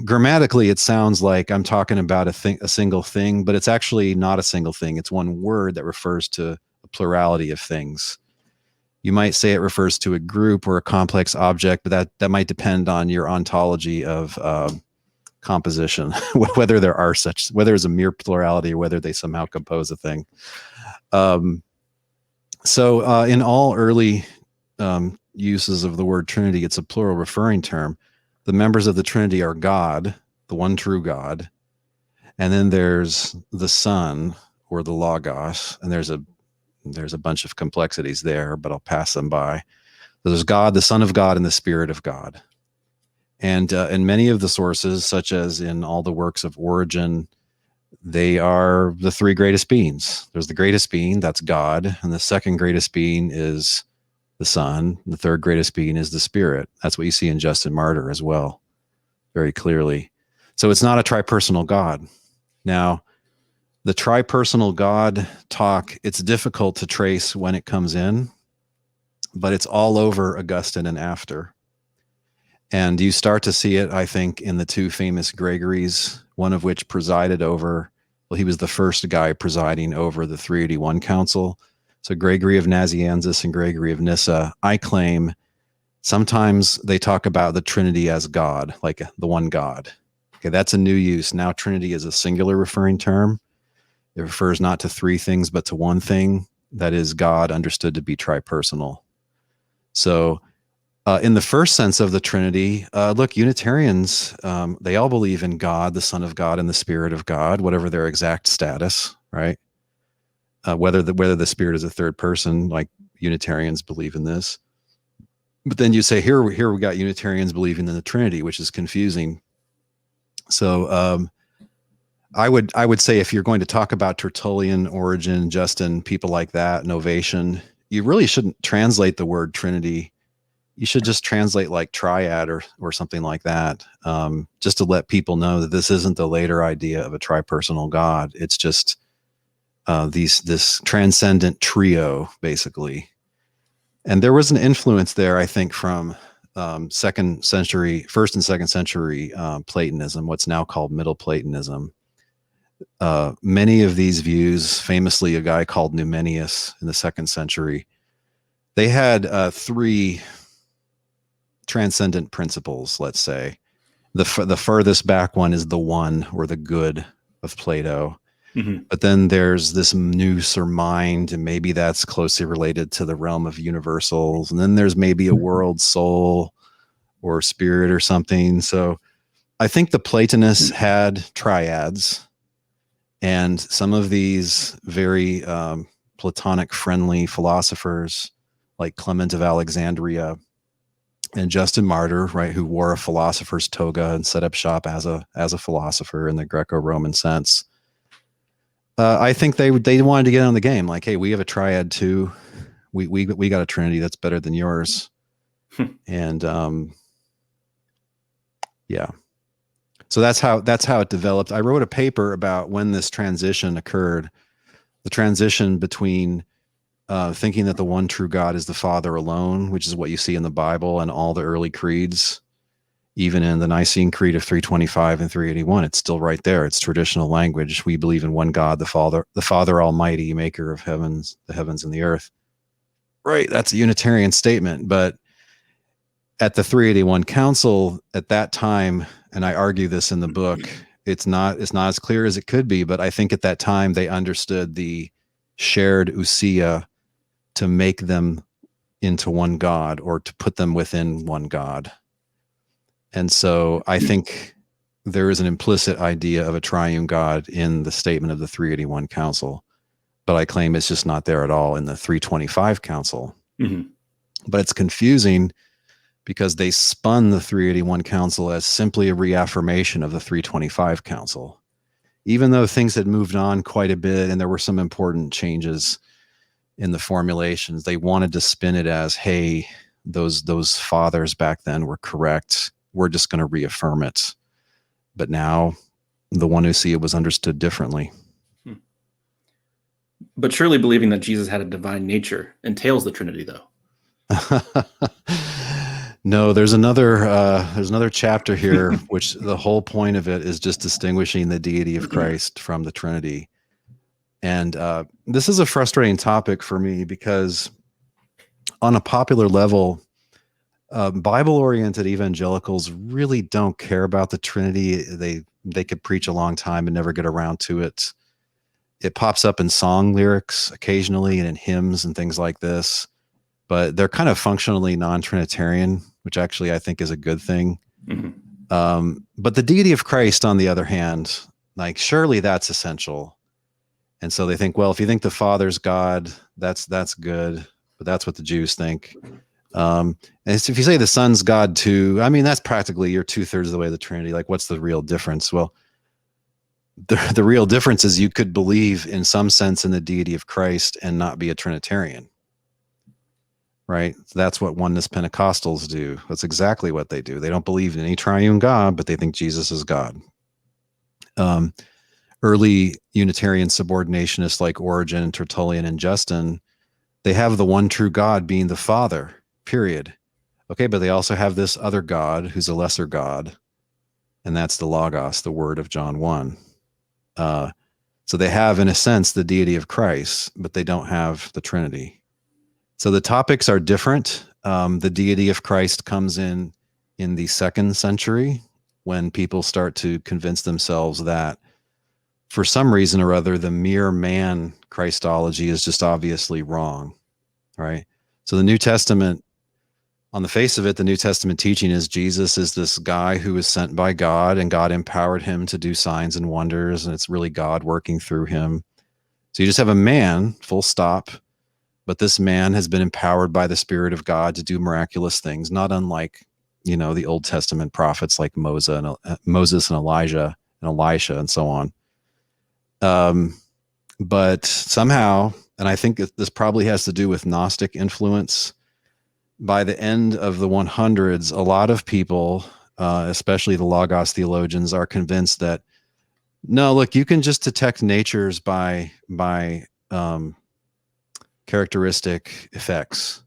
grammatically, it sounds like I'm talking about a single thing, but it's actually not a single thing. It's one word that refers to a plurality of things. You might say it refers to a group or a complex object, but that might depend on your ontology of composition, whether there's a mere plurality or whether they somehow compose a thing. So in all early uses of the word Trinity, it's a plural referring term. The members of the Trinity are God, the one true God, and then there's the Son, or the Logos, and there's a bunch of complexities there, but I'll pass them by. There's God, the Son of God, and the Spirit of God. And in many of the sources, such as in all the works of Origen, they are the three greatest beings. There's the greatest being, that's God, and the second greatest being is the Son. The third greatest being is the Spirit. That's what you see in Justin Martyr as well, very clearly. So it's not a tripersonal God. Now, the tripersonal God talk, it's difficult to trace when it comes in, but it's all over Augustine and after. And you start to see it, I think, in the two famous Gregories, one of which presided over, well, he was the first guy presiding over the 381 Council. So Gregory of Nazianzus and Gregory of Nyssa, I claim sometimes they talk about the Trinity as God, like the one God. Okay, that's a new use. Now Trinity is a singular referring term. It refers not to three things, but to one thing, that is God understood to be tripersonal. So in the first sense of the Trinity, look, Unitarians, they all believe in God, the Son of God, and the Spirit of God, whatever their exact status, right? Whether the Spirit is a third person, like Unitarians believe in this. But then you say, here we got Unitarians believing in the Trinity, which is confusing. So I would say, if you're going to talk about Tertullian, Origen, Justin, people like that, Novatian, you really shouldn't translate the word Trinity. You should just translate like triad or something like that, just to let people know that this isn't the later idea of a tripersonal God. It's just this transcendent trio, basically. And there was an influence there, I think, from first and second century Platonism, what's now called Middle Platonism. Many of these views, famously a guy called Numenius in the 2nd century, they had 3 transcendent principles, let's say. The furthest back one is the one, or the good of Plato. Mm-hmm. But then there's this nous or mind, and maybe that's closely related to the realm of universals. And then there's maybe a world soul or spirit or something. So I think the Platonists had triads, and some of these very Platonic friendly philosophers like Clement of Alexandria and Justin Martyr, right, who wore a philosopher's toga and set up shop as a philosopher in the Greco-Roman sense. I think they wanted to get on the game. Like, hey, we have a triad too. We got a Trinity that's better than yours. And yeah. So that's how it developed. I wrote a paper about when this transition occurred, the transition between thinking that the one true God is the Father alone, which is what you see in the Bible and all the early creeds. Even in the Nicene Creed of 325 and 381, it's still right there. It's traditional language. We believe in one God, the Father Almighty, maker of the heavens and the earth. Right, that's a Unitarian statement. But at the 381 Council at that time, and I argue this in the book, it's not as clear as it could be, but I think at that time they understood the shared ousia to make them into one God, or to put them within one God. And so I think there is an implicit idea of a triune God in the statement of the 381 Council, but I claim it's just not there at all in the 325 Council. Mm-hmm. But it's confusing because they spun the 381 Council as simply a reaffirmation of the 325 Council, even though things had moved on quite a bit and there were some important changes in the formulations. They wanted to spin it as, hey, those fathers back then were correct. We're just going to reaffirm it. But now the one who see it was understood differently. But surely believing that Jesus had a divine nature entails the Trinity, though. No, there's another chapter here, which the whole point of it is just distinguishing the deity of Christ from the Trinity. And this is a frustrating topic for me because on a popular level, Bible-oriented evangelicals really don't care about the Trinity. They could preach a long time and never get around to it. It pops up in song lyrics occasionally and in hymns and things like this, but they're kind of functionally non-Trinitarian, which actually I think is a good thing. Mm-hmm. But the deity of Christ, on the other hand, like surely that's essential. And so they think, well, if you think the Father's God, that's good, but that's what the Jews think. And if you say the Son's God too, I mean, that's practically you're 2/3 of the way to the Trinity. Like, what's the real difference? Well, the real difference is you could believe in some sense in the deity of Christ and not be a Trinitarian, right? That's what oneness Pentecostals do. That's exactly what they do. They don't believe in any triune God, but they think Jesus is God. Early Unitarian subordinationists like Origen and Tertullian and Justin, they have the one true God being the Father, period. Okay, but they also have this other God who's a lesser God, and that's the Logos, the Word of John 1. So they have, in a sense, the deity of Christ, but they don't have the Trinity. So the topics are different. The deity of Christ comes in the 2nd century when people start to convince themselves that for some reason or other, the mere man Christology is just obviously wrong, right? So the New Testament, on the face of it, the New Testament teaching is Jesus is this guy who was sent by God and God empowered him to do signs and wonders, and it's really God working through him. So you just have a man, full stop, but this man has been empowered by the Spirit of God to do miraculous things, not unlike, the Old Testament prophets like Moses and Elijah and Elisha and so on. But somehow, and I think this probably has to do with Gnostic influence, by the end of the 100s, a lot of people, especially the Logos theologians, are convinced that No, look, you can just detect natures by characteristic effects.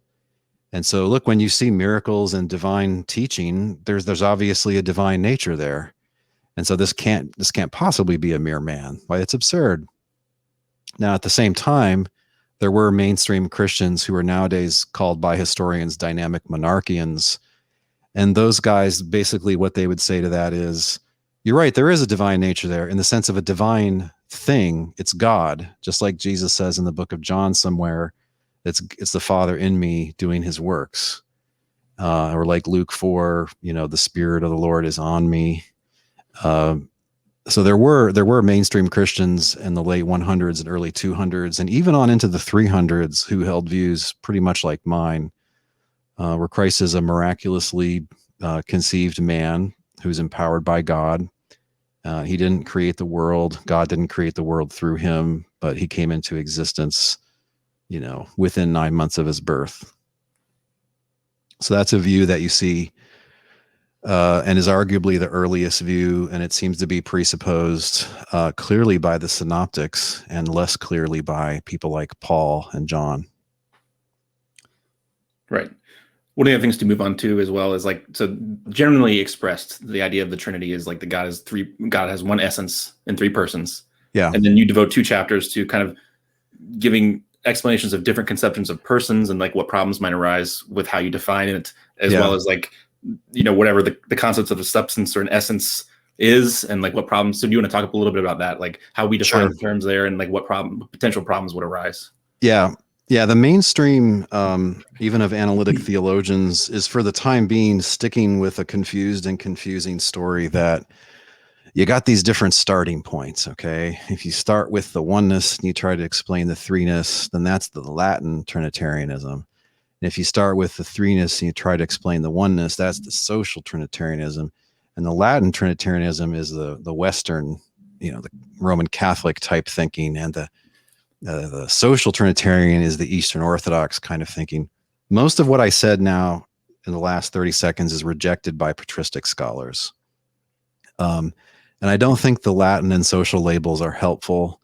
And so look, when you see miracles and divine teaching, there's obviously a divine nature there. And so this can't possibly be a mere man. Why, it's absurd. Now, at the same time, there were mainstream Christians who are nowadays called by historians dynamic monarchians. And those guys, basically what they would say to that is, you're right, there is a divine nature there in the sense of a divine thing. It's God, just like Jesus says in the book of John somewhere, it's the Father in me doing his works. Or like Luke 4, the Spirit of the Lord is on me. So there were mainstream Christians in the late 100s and early 200s, and even on into the 300s, who held views pretty much like mine, where Christ is a miraculously conceived man who's empowered by God. He didn't create the world. God didn't create the world through him, but he came into existence, within 9 months of his birth. So that's a view that you see, and is arguably the earliest view, and it seems to be presupposed clearly by the synoptics and less clearly by people like Paul and John. Right. One of the other things to move on to as well is so generally expressed, the idea of the Trinity is like God has one essence in three persons. Yeah. And then you devote 2 chapters to kind of giving explanations of different conceptions of persons and like what problems might arise with how you define it, as well as whatever the concepts of a substance or an essence is, and like what problems. So do you want to talk a little bit about that, like how we define the terms there, and like what potential problems would arise? Yeah. The mainstream, even of analytic theologians, is for the time being sticking with a confused and confusing story that you got these different starting points. Okay, if you start with the oneness and you try to explain the threeness, then that's the Latin Trinitarianism. And if you start with the threeness and you try to explain the oneness, that's the social Trinitarianism. And the Latin Trinitarianism is the Western, the Roman Catholic type thinking, and the social Trinitarian is the Eastern Orthodox kind of thinking. Most of what I said now in the last 30 seconds is rejected by patristic scholars. And I don't think the Latin and social labels are helpful.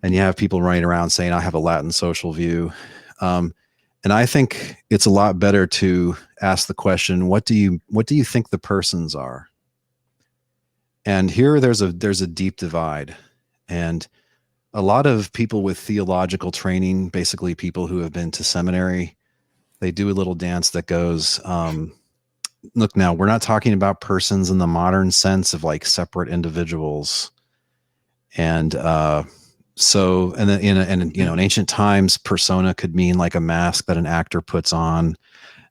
And you have people running around saying, I have a Latin social view. And I think it's a lot better to ask the question, what do you think the persons are? And here there's a deep divide. And a lot of people with theological training, basically people who have been to seminary, they do a little dance that goes, look, now we're not talking about persons in the modern sense of like separate individuals. And so, and then in ancient times, persona could mean like a mask that an actor puts on,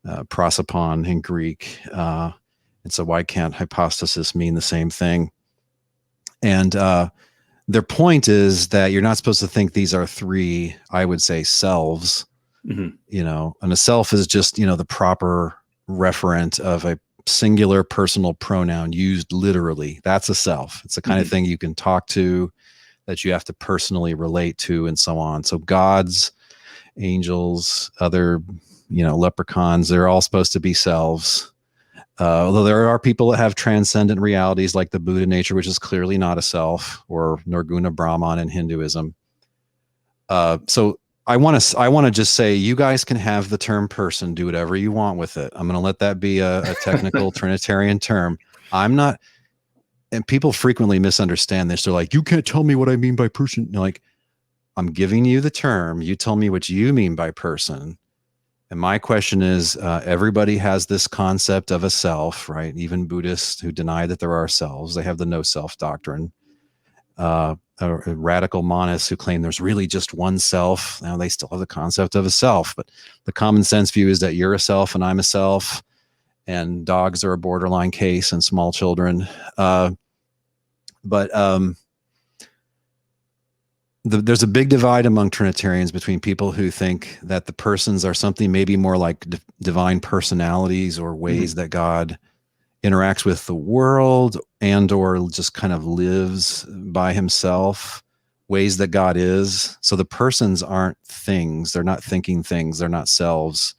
prosopon in Greek. And so why can't hypostasis mean the same thing? And their point is that you're not supposed to think these are 3, I would say, selves, and a self is just, the proper referent of a singular personal pronoun used literally. That's a self. It's the kind of thing you can talk to, that you have to personally relate to, and so on. So gods, angels, other, leprechauns, they're all supposed to be selves. Although there are people that have transcendent realities like the Buddha nature, which is clearly not a self, or Nirguna Brahman in Hinduism. So I want to just say, you guys can have the term person, do whatever you want with it. I'm going to let that be a technical Trinitarian term. I'm not, and people frequently misunderstand this. They're like, you can't tell me what I mean by person. Like, I'm giving you the term. You tell me what you mean by person. And my question is, everybody has this concept of a self, right? Even Buddhists who deny that there are selves, they have the no self doctrine. Radical monists who claim there's really just one self. Now they still have the concept of a self, but the common sense view is that you're a self and I'm a self, and dogs are a borderline case and small children. There's a big divide among Trinitarians between people who think that the persons are something maybe more like divine personalities, or ways that God interacts with the world, and or just kind of lives by himself, ways that God is. So the persons aren't things. They're not thinking things. They're not selves.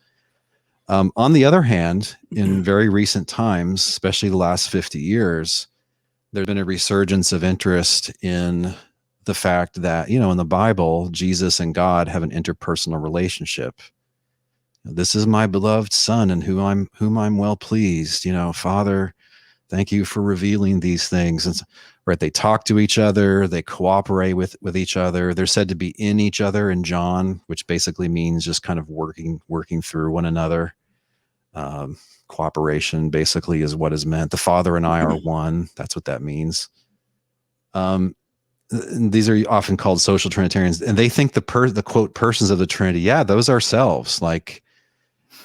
On the other hand, in very recent times, especially the last 50 years, there's been a resurgence of interest in the fact that, in the Bible, Jesus and God have an interpersonal relationship. This is my beloved son in whom I'm well pleased. Father, thank you for revealing these things. And right, they talk to each other, they cooperate with each other. They're said to be in each other in John, which basically means just kind of working through one another. Cooperation basically is what is meant. The Father and I are one. That's what that means. These are often called social Trinitarians, and they think the quote persons of the Trinity, yeah, those are selves.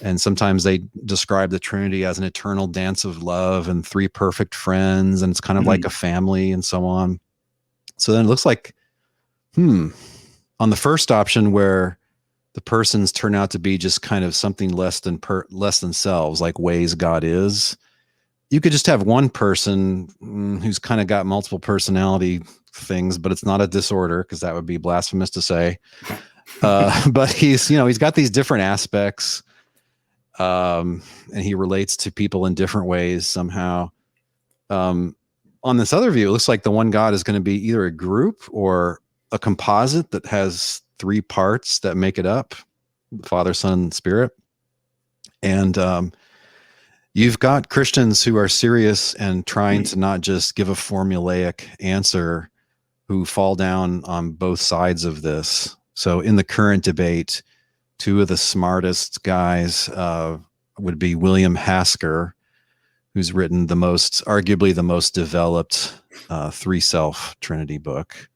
And sometimes they describe the Trinity as an eternal dance of love and three perfect friends, and it's kind of like a family and so on. So then it looks like, on the first option where the persons turn out to be just kind of something less than selves, like ways God is, you could just have one person who's kind of got multiple personality things, but it's not a disorder, because that would be blasphemous to say. But he's got these different aspects, and he relates to people in different ways somehow. On this other view, it looks like the one God is going to be either a group or a composite that has three parts that make it up: Father, Son, and Spirit. And you've got Christians who are serious and trying to not just give a formulaic answer, who fall down on both sides of this. So in the current debate, two of the smartest guys would be William Hasker, who's written arguably the most developed three-self Trinity book.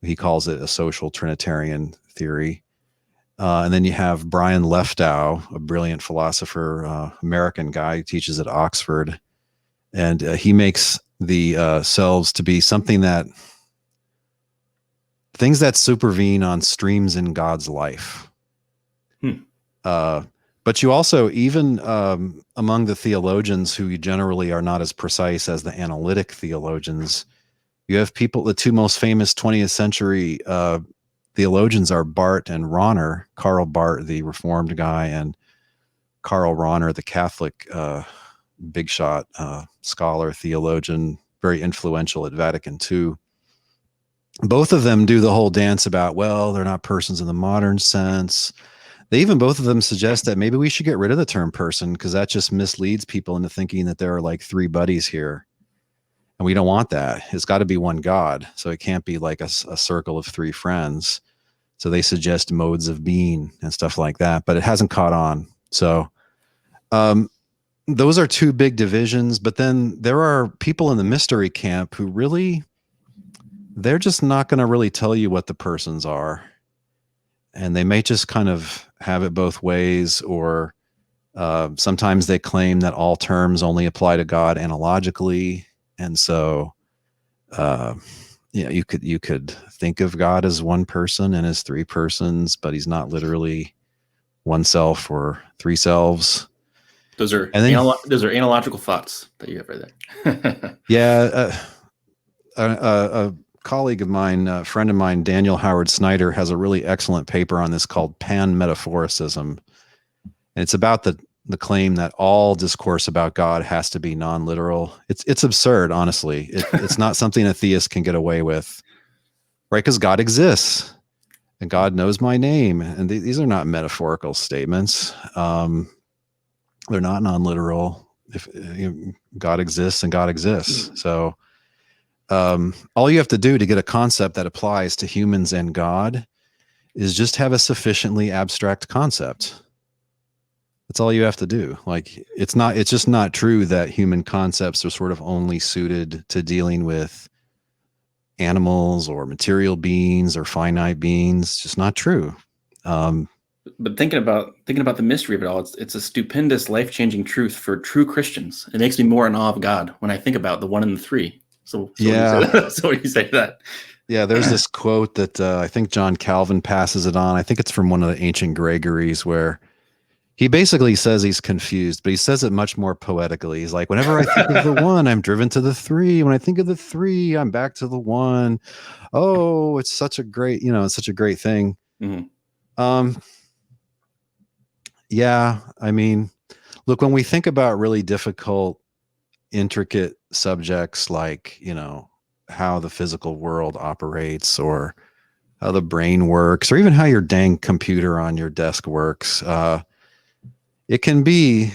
He calls it a social Trinitarian theory. And then you have Brian Leftow, a brilliant philosopher, American guy who teaches at Oxford. And he makes the selves to be things that supervene on streams in God's life. But you also, even among the theologians who generally are not as precise as the analytic theologians, you have people, the two most famous 20th century theologians are Barth and Rahner. Karl Barth, the Reformed guy, and Karl Rahner, the Catholic big shot scholar, theologian, very influential at Vatican II. Both of them do the whole dance about, well, they're not persons in the modern sense. They even, both of them, suggest that maybe we should get rid of the term person, because that just misleads people into thinking that there are like three buddies here. And we don't want that. It's got to be one God. So it can't be like a circle of three friends. So they suggest modes of being and stuff like that, but it hasn't caught on. So those are two big divisions. But then there are people in the mystery camp who really, they're just not going to really tell you what the persons are. And they may just kind of have it both ways, or sometimes they claim that all terms only apply to God analogically. And so, you could think of God as one person and as three persons, but he's not literally one self or three selves. Those are analogical thoughts that you have right there. Yeah. A colleague of mine, a friend of mine, Daniel Howard Snyder, has a really excellent paper on this called Pan-Metaphoricism. And it's about the claim that all discourse about God has to be non-literal. It's absurd, honestly. It's not something a theist can get away with, right? Because God exists and God knows my name. And these are not metaphorical statements. They're not non-literal. If God exists and God exists. So all you have to do to get a concept that applies to humans and God is just have a sufficiently abstract concept. That's all you have to do. Like, it's just not true that human concepts are sort of only suited to dealing with animals or material beings or finite beings. It's just not true. But thinking about the mystery of it all, it's a stupendous, life-changing truth for true Christians. It makes me more in awe of God when I think about the one and the three. So yeah. So what do you say to that? Yeah, there's this quote that I think John Calvin passes it on. I think it's from one of the ancient Gregories, where he basically says he's confused, but he says it much more poetically. He's like, whenever I think of the one, I'm driven to the three. When I think of the three, I'm back to the one. Oh, it's such a great, it's such a great thing. Mm-hmm. Yeah, I mean, look, when we think about really difficult, intricate subjects like, how the physical world operates, or how the brain works, or even how your dang computer on your desk works. It can be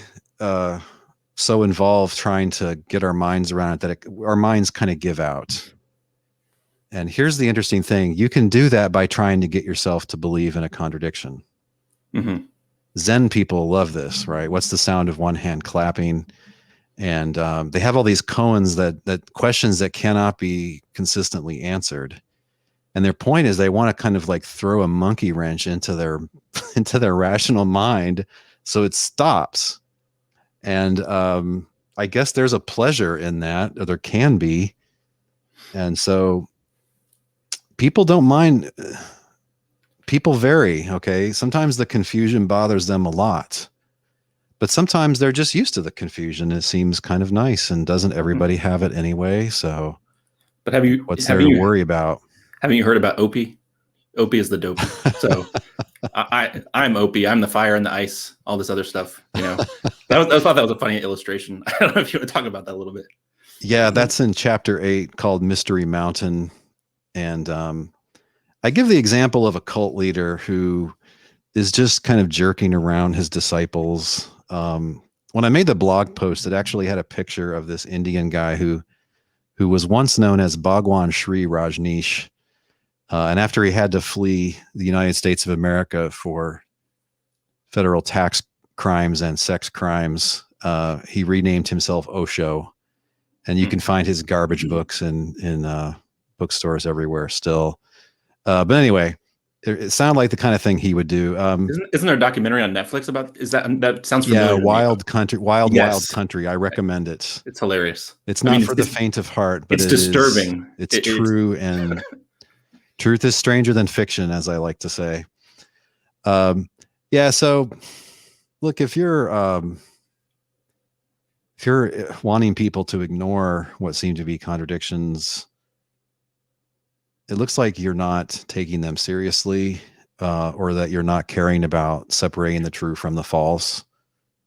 so involved trying to get our minds around it that our minds kind of give out. And here's the interesting thing. You can do that by trying to get yourself to believe in a contradiction. Mm-hmm. Zen people love this, right? What's the sound of one hand clapping? And they have all these koans that questions that cannot be consistently answered. And their point is they want to kind of like throw a monkey wrench into their into their rational mind so it stops. And I guess there's a pleasure in that, or there can be. And so people don't mind. People vary. Okay. Sometimes the confusion bothers them a lot, but sometimes they're just used to the confusion. It seems kind of nice, and doesn't everybody have it anyway? So, But what's there to worry about? Haven't you heard about Opie? Opie is the dopey. So I'm Opie. I'm the fire and the ice, all this other stuff. I thought that was a funny illustration. I don't know if you want to talk about that a little bit. Yeah, that's in chapter 8 called Mystery Mountain. And I give the example of a cult leader who is just kind of jerking around his disciples. When I made the blog post, it actually had a picture of this Indian guy who was once known as Bhagwan Sri Rajneesh. And after he had to flee the United States of America for federal tax crimes and sex crimes, he renamed himself Osho. And you can find his garbage books in bookstores everywhere still. But anyway, it sounded like the kind of thing he would do. Isn't there a documentary on Netflix about? That sounds familiar? Yeah, Wild Country. Wild Country. I recommend it. It's hilarious. It's not for the faint of heart, but it's disturbing. It's true, and truth is stranger than fiction, as I like to say. Yeah. So, look, if you're wanting people to ignore what seem to be contradictions, it looks like you're not taking them seriously, or that you're not caring about separating the true from the false,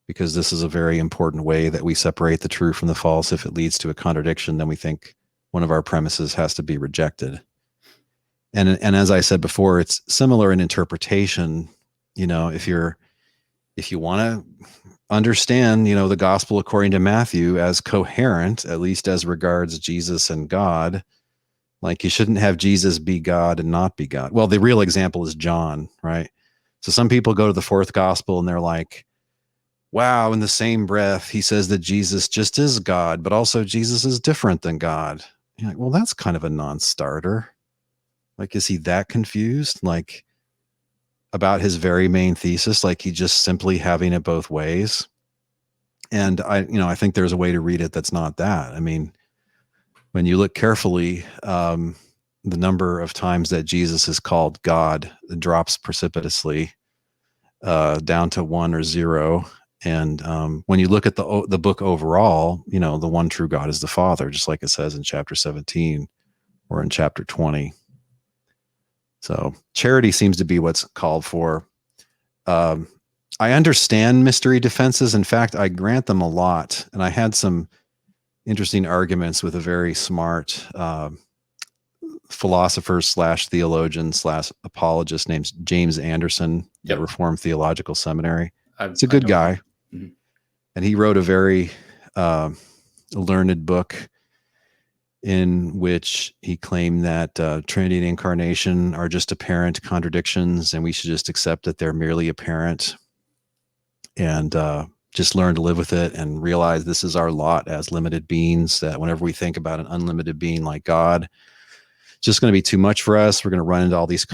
because this is a very important way that we separate the true from the false. If it leads to a contradiction, then we think one of our premises has to be rejected. And as I said before, it's similar in interpretation. If you want to understand, the gospel according to Matthew as coherent, at least as regards Jesus and God, like you shouldn't have Jesus be God and not be God. Well, the real example is John, right? So some people go to the fourth gospel and they're like, wow, in the same breath, he says that Jesus just is God, but also Jesus is different than God. You're like, well, that's kind of a non-starter. Like, is he that confused? Like, about his very main thesis, like he just simply having it both ways? And I think there's a way to read it that's not that. I mean, when you look carefully, the number of times that Jesus is called God drops precipitously down to 1 or 0. And when you look at the book overall, the one true God is the Father, just like it says in chapter 17 or in chapter 20. So charity seems to be what's called for. I understand mystery defenses. In fact, I grant them a lot. And I had some interesting arguments with a very smart philosopher / theologian / apologist named James Anderson at Reformed Theological Seminary. It's a good guy. Mm-hmm. And he wrote a very learned book in which he claimed that Trinity and incarnation are just apparent contradictions, and we should just accept that they're merely apparent and just learn to live with it and realize this is our lot as limited beings, that whenever we think about an unlimited being like God, it's just going to be too much for us. We're going to run into all these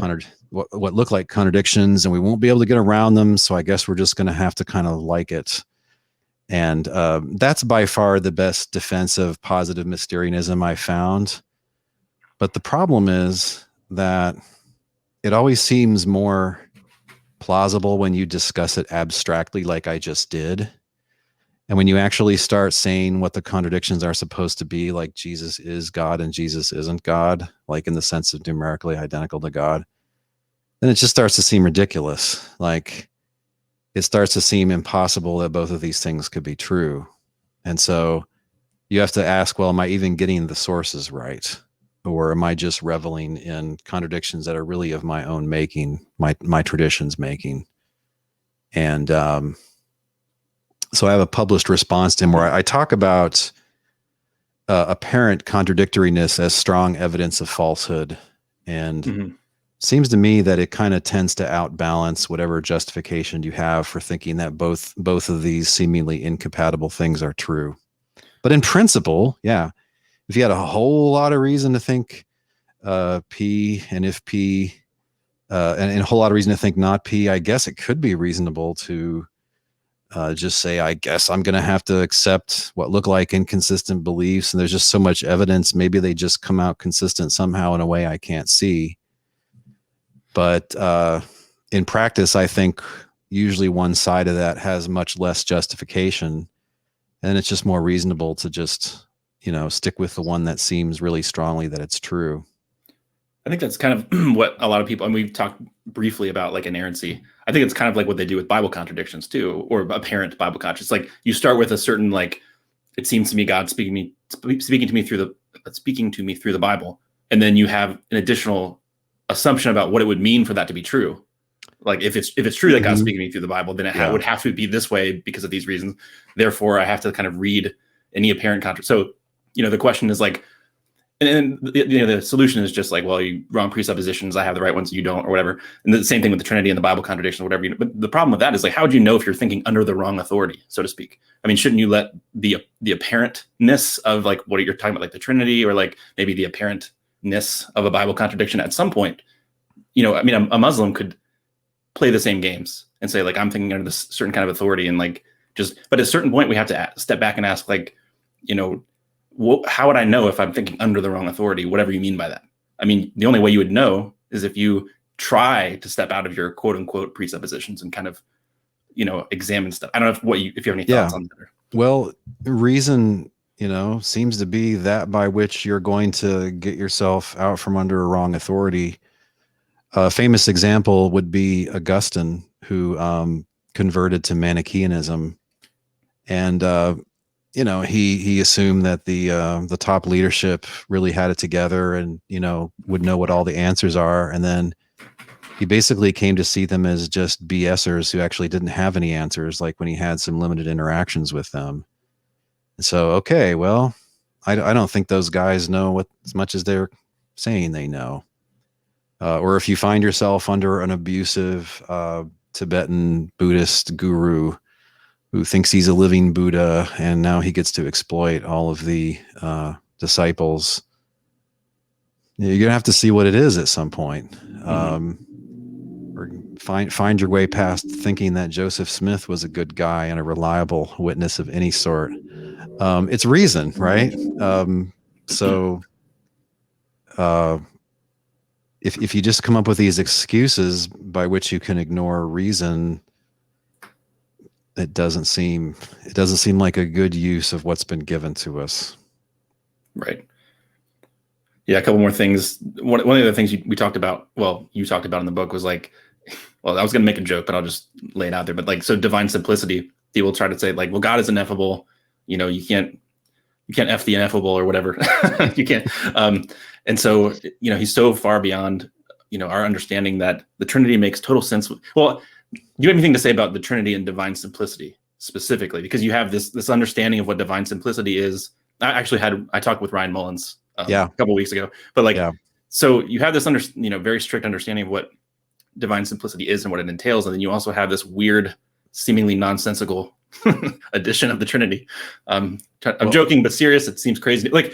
what look like contradictions, and we won't be able to get around them. So I guess we're just going to have to kind of like it. And that's by far the best defense of positive Mysterianism I found. But the problem is that it always seems more plausible when you discuss it abstractly, like I just did. And when you actually start saying what the contradictions are supposed to be, like Jesus is God and Jesus isn't God, like in the sense of numerically identical to God, then it just starts to seem ridiculous. Like, it starts to seem impossible that both of these things could be true. And so you have to ask, well, am I even getting the sources right? Or am I just reveling in contradictions that are really of my own making, my tradition's making? And so I have a published response to him where I talk about apparent contradictoriness as strong evidence of falsehood. And seems to me that it kind of tends to outbalance whatever justification you have for thinking that both of these seemingly incompatible things are true. But in principle, yeah, if you had a whole lot of reason to think P, and if P, and a whole lot of reason to think not P, I guess it could be reasonable to just say, I guess I'm going to have to accept what look like inconsistent beliefs. And there's just so much evidence. Maybe they just come out consistent somehow in a way I can't see. But in practice, I think usually one side of that has much less justification. And it's just more reasonable to just, stick with the one that seems really strongly that it's true. I think that's kind of what a lot of people, and we've talked briefly about like inerrancy. I think it's kind of like what they do with Bible contradictions too, or apparent Bible contradictions. Like you start with a certain, like, it seems to me God speaking to me through the Bible, and then you have an additional assumption about what it would mean for that to be true. Like if it's true that God's speaking to me through the Bible, then it would have to be this way because of these reasons. Therefore, I have to kind of read any apparent contradiction. So, the question is like, and the solution is just like, well, you wrong presuppositions. I have the right ones, you don't, or whatever. And the same thing with the Trinity and the Bible contradiction, or whatever. But the problem with that is like, how would you know if you're thinking under the wrong authority, so to speak? I mean, shouldn't you let the apparentness of like what you're talking about, like the Trinity, or like maybe the apparentness of a Bible contradiction at some point? I mean, a Muslim could play the same games and say like, I'm thinking under this certain kind of authority, and like but at a certain point we have to step back and ask like, how would I know if I'm thinking under the wrong authority, whatever you mean by that? I mean, the only way you would know is if you try to step out of your quote unquote presuppositions and kind of, examine stuff. I don't know if you have any thoughts on that. Well, reason, seems to be that by which you're going to get yourself out from under a wrong authority. A famous example would be Augustine, who converted to Manichaeanism, and he assumed that the top leadership really had it together and would know what all the answers are, and then he basically came to see them as just BSers who actually didn't have any answers, like when he had some limited interactions with them. And so, okay, well, I don't think those guys know as much as they're saying they know. Or if you find yourself under an abusive Tibetan Buddhist guru who thinks he's a living Buddha, and now he gets to exploit all of the disciples, you're gonna have to see what it is at some point, or find your way past thinking that Joseph Smith was a good guy and a reliable witness of any sort. It's reason, right? If you just come up with these excuses by which you can ignore reason, it doesn't seem like a good use of what's been given to us. Right. Yeah. A couple more things. One of the other things you talked about in the book was like, well, I was going to make a joke, but I'll just lay it out there. But like, so divine simplicity, people try to say like, well, God is ineffable. You can't F the ineffable or whatever. You can't. And so, he's so far beyond, our understanding that the Trinity makes total sense. Well, do you have anything to say about the Trinity and divine simplicity specifically? Because you have this understanding of what divine simplicity is. I talked with Ryan Mullins a couple of weeks ago, but so you have this very strict understanding of what divine simplicity is and what it entails. And then you also have this weird, seemingly nonsensical addition of the Trinity. I'm joking, but serious. It seems crazy. When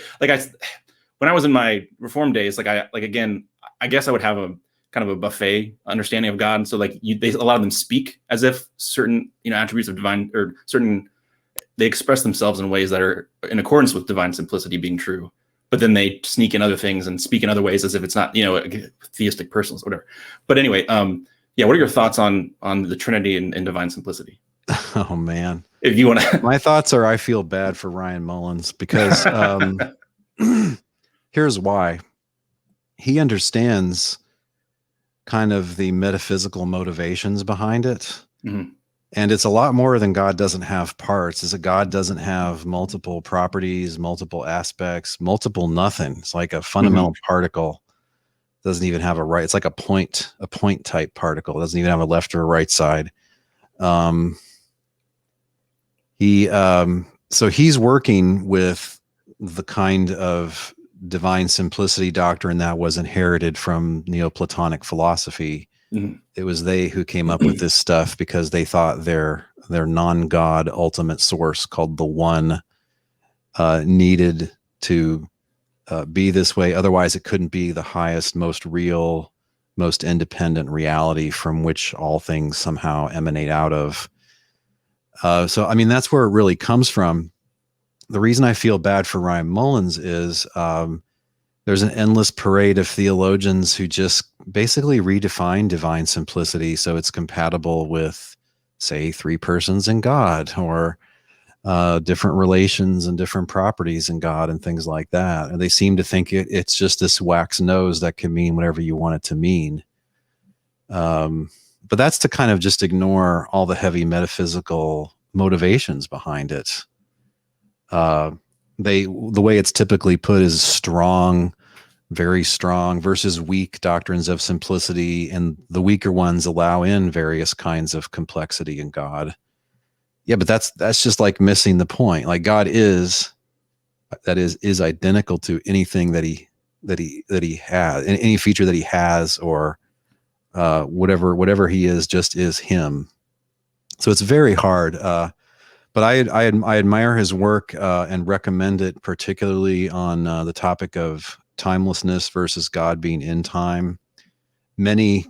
I was in my Reformed days, I guess I would have a kind of a buffet understanding of God. And so a lot of them speak as if certain, attributes of divine, or they express themselves in ways that are in accordance with divine simplicity being true. But then they sneak in other things and speak in other ways as if it's not, theistic persons, whatever. But anyway, what are your thoughts on the Trinity and divine simplicity? Oh man. If you want to. My thoughts are, I feel bad for Ryan Mullins because here's why. He understands kind of the metaphysical motivations behind it. Mm-hmm. And it's a lot more than God doesn't have parts. Is that God doesn't have multiple properties, multiple aspects, multiple nothing. It's like a fundamental particle. Doesn't even have a right. It's like a point type particle. It doesn't even have a left or a right side. So he's working with the kind of divine simplicity doctrine that was inherited from Neoplatonic philosophy. It was they who came up with this stuff because they thought their non-God ultimate source, called the One, needed to be this way. Otherwise, it couldn't be the highest, most real, most independent reality from which all things somehow emanate out of. So, I mean, that's where it really comes from. The reason I feel bad for Ryan Mullins is there's an endless parade of theologians who just basically redefine divine simplicity so it's compatible with, say, three persons in God, or different relations and different properties in God and things like that. And they seem to think it's just this wax nose that can mean whatever you want it to mean. But that's to kind of just ignore all the heavy metaphysical motivations behind it. The way it's typically put is strong, very strong versus weak doctrines of simplicity, and the weaker ones allow in various kinds of complexity in God. Yeah, but that's just like missing the point. Like God is identical to anything that he has, any feature that he has, or whatever he is, just is him. So it's very hard. But I admire his work and recommend it, particularly on the topic of timelessness versus God being in time. Many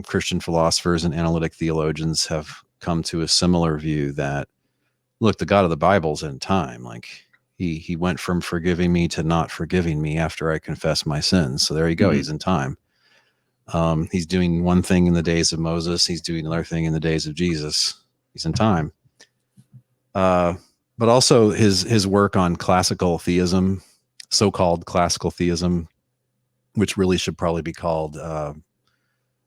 Christian philosophers and analytic theologians have come to a similar view that, look, the God of the Bible's in time. Like he went from forgiving me to not forgiving me after I confess my sins. So there you go. He's in time. He's doing one thing in the days of Moses. He's doing another thing in the days of Jesus. He's in time. But also his work on classical theism, so-called classical theism, which really should probably be called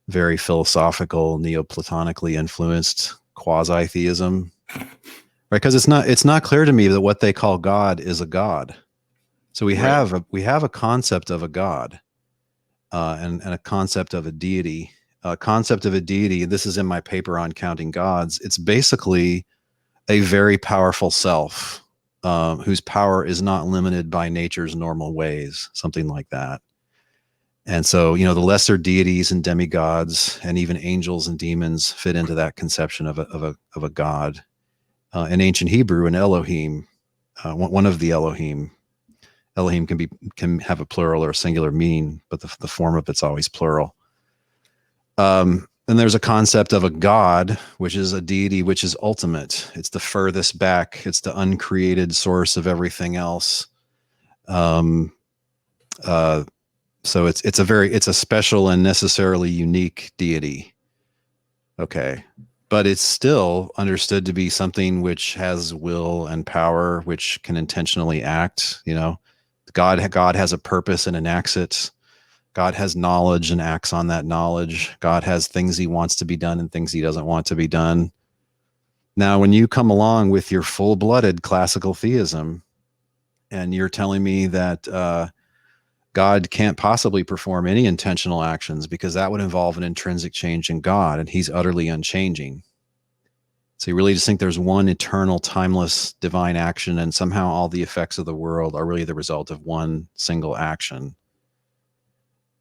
very philosophical, Neoplatonically influenced quasi-theism, right? Because it's not clear to me that what they call God is a God. So we have a concept of a God, and a concept of a deity. Concept of a deity. This is in my paper on counting gods. It's basically a very powerful self, whose power is not limited by nature's normal ways, something like that. And so, the lesser deities and demigods and even angels and demons fit into that conception of a god. In ancient Hebrew, an Elohim, one of the Elohim can have a plural or a singular meaning, but the form of it's always plural. And there's a concept of a God, which is a deity, which is ultimate. It's the furthest back. It's the uncreated source of everything else. So it's a special and necessarily unique deity. Okay. But it's still understood to be something which has will and power, which can intentionally act. God has a purpose and enacts it. God has knowledge and acts on that knowledge. God has things he wants to be done and things he doesn't want to be done. Now, when you come along with your full-blooded classical theism, and you're telling me that God can't possibly perform any intentional actions because that would involve an intrinsic change in God, and he's utterly unchanging. So you really just think there's one eternal, timeless, divine action, and somehow all the effects of the world are really the result of one single action.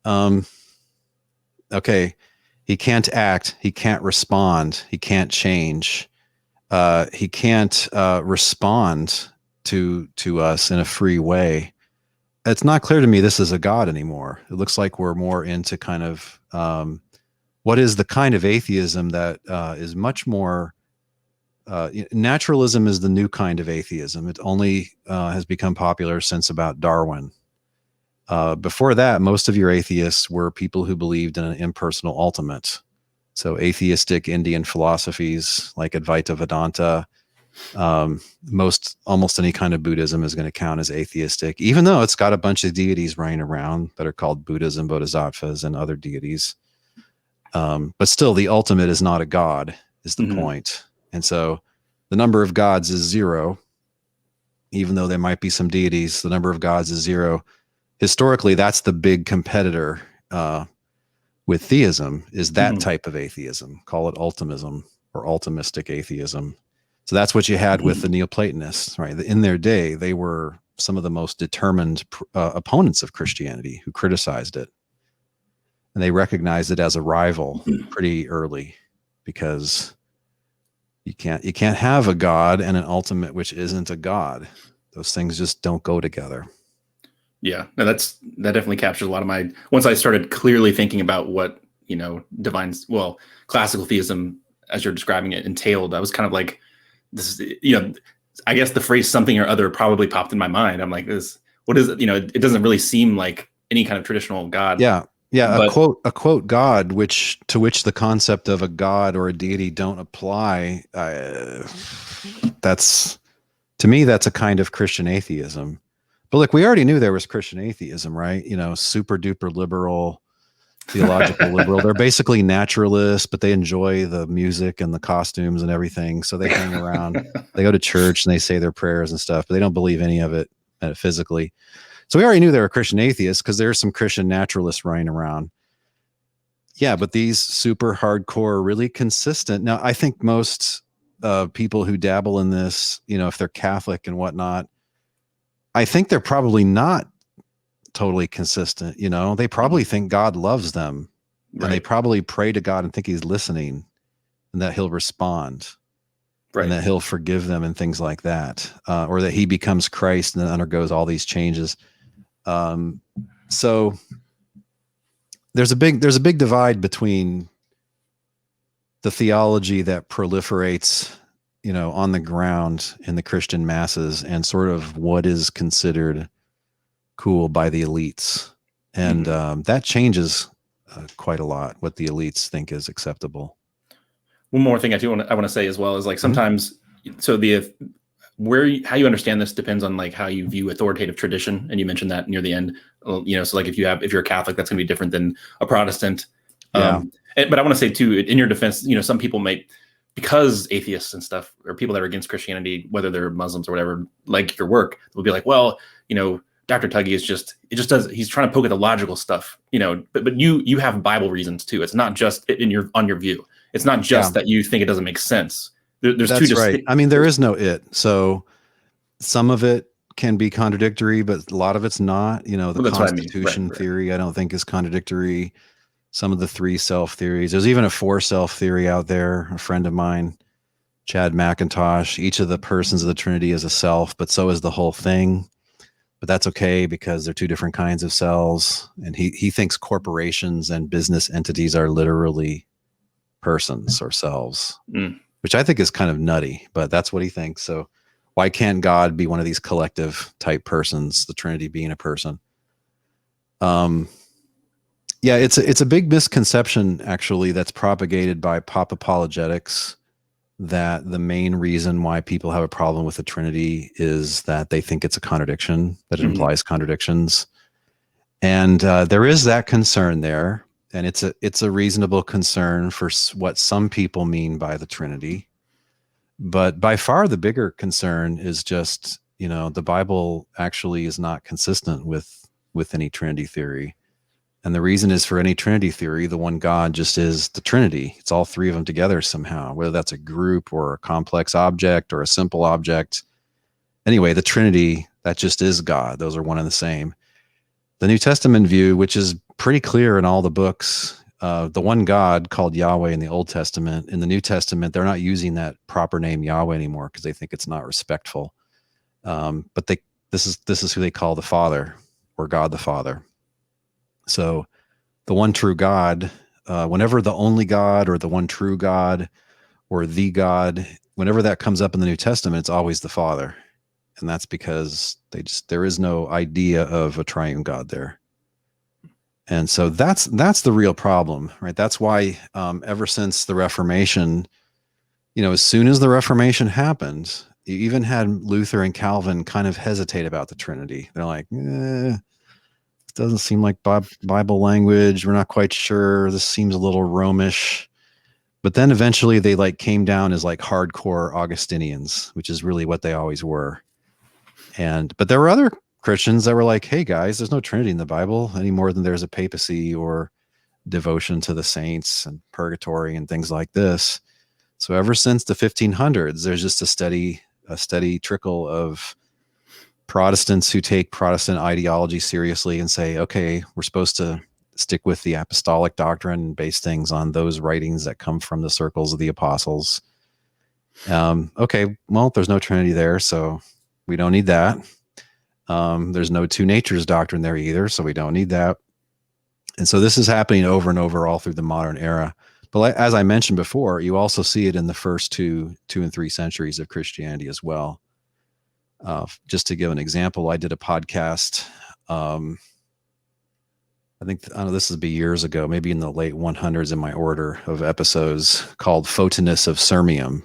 Okay, he can't act, he can't respond, he can't change, he can't respond to us in a free way. It's not clear to me this is a God anymore. It looks like we're more into kind of what is the kind of atheism that is much more naturalism is the new kind of atheism. It only has become popular since about Darwin. Before that, most of your atheists were people who believed in an impersonal ultimate. So atheistic Indian philosophies like Advaita Vedanta, almost any kind of Buddhism is going to count as atheistic, even though it's got a bunch of deities running around that are called Buddhas and Bodhisattvas and other deities. But still, the ultimate is not a God, is the point. And so the number of gods is 0. Even though there might be some deities, the number of gods is 0. Historically, that's the big competitor with theism, is that type of atheism. Call it ultimism or ultimistic atheism. So that's what you had with the Neoplatonists, right? In their day, they were some of the most determined opponents of Christianity who criticized it. And they recognized it as a rival pretty early, because you can't have a God and an ultimate which isn't a God. Those things just don't go together. Yeah, no, that definitely captures a lot of my. Once I started clearly thinking about what classical theism, as you're describing it, entailed, I was kind of like, this is, I guess the phrase "something or other" probably popped in my mind. I'm like, what is it? It doesn't really seem like any kind of traditional God. Yeah. A quote God, to which the concept of a God or a deity don't apply. To me, that's a kind of Christian atheism. But look, we already knew there was Christian atheism, right? Super duper liberal, theological liberal. They're basically naturalists, but they enjoy the music and the costumes and everything. So they hang around, they go to church and they say their prayers and stuff, but they don't believe any of it metaphysically. So we already knew they were Christian atheists because there's some Christian naturalists running around. Yeah, but these super hardcore, really consistent. Now, I think most people who dabble in this, if they're Catholic and whatnot, I think they're probably not totally consistent. They probably think God loves them, right? And they probably pray to God and think he's listening and that he'll respond, right, and that he'll forgive them and things like that, or that he becomes Christ and then undergoes all these changes. So there's a big divide between the theology that proliferates, on the ground in the Christian masses and sort of what is considered cool by the elites. And that changes quite a lot, what the elites think is acceptable. One more thing I want to say as well is, like, sometimes, so how you understand this depends on, like, how you view authoritative tradition. And you mentioned that near the end, so like if you're a Catholic, that's going to be different than a Protestant. Yeah. But I want to say too, in your defense, some people might, because atheists and stuff, or people that are against Christianity, whether they're Muslims or whatever, like your work, will be like, well, Dr. Tuggy he's trying to poke at the logical stuff, but you have Bible reasons too. It's not just on your view. It's not just that you think it doesn't make sense. There's That's two right. I mean, there is no it. So some of it can be contradictory, but a lot of it's not. The Constitution theory, I don't think, is contradictory. Some of the 3 self theories. There's even a 4 self theory out there. A friend of mine, Chad McIntosh, each of the persons of the Trinity is a self, but so is the whole thing. But that's okay because they're 2 different kinds of selves. And he thinks corporations and business entities are literally persons or selves, which I think is kind of nutty, but that's what he thinks. So why can't God be one of these collective type persons, the Trinity being a person? Yeah, it's a big misconception, actually, that's propagated by pop apologetics, that the main reason why people have a problem with the Trinity is that they think it's a contradiction, that it implies contradictions. And there is that concern there. And it's a reasonable concern for what some people mean by the Trinity. But by far the bigger concern is just, the Bible actually is not consistent with any Trinity theory. And the reason is, for any Trinity theory, the one God just is the Trinity. It's all 3 of them together somehow, whether that's a group or a complex object or a simple object. Anyway, the Trinity, that just is God. Those are one and the same. The New Testament view, which is pretty clear in all the books, the one God called Yahweh in the Old Testament. In the New Testament, they're not using that proper name Yahweh anymore because they think it's not respectful. But this is who they call the Father, or God the Father. So the one true God, whenever the only God or the one true God or the God, whenever that comes up in the New Testament, it's always the Father. And that's because there is no idea of a triune God there. And so that's the real problem, right? That's why ever since the Reformation, as soon as the Reformation happened, you even had Luther and Calvin kind of hesitate about the Trinity. They're like, it doesn't seem like Bible language. We're not quite sure. This seems a little Romish. But then eventually they like came down as like hardcore Augustinians, which is really what they always were. But there were other Christians that were like, hey guys, there's no Trinity in the Bible any more than there's a papacy or devotion to the saints and purgatory and things like this. So ever since the 1500s, there's just a steady trickle of Protestants who take Protestant ideology seriously and say, okay, we're supposed to stick with the apostolic doctrine and base things on those writings that come from the circles of the apostles. Okay, well, there's no Trinity there, so we don't need that. There's no two natures doctrine there either, so we don't need that. And so this is happening over and over all through the modern era. But as I mentioned before, you also see it in the first two and 3 centuries of Christianity as well. Just to give an example, I did a podcast. I don't know, this would be years ago, maybe in the late 100s in my order of episodes, called Photinus of Sirmium.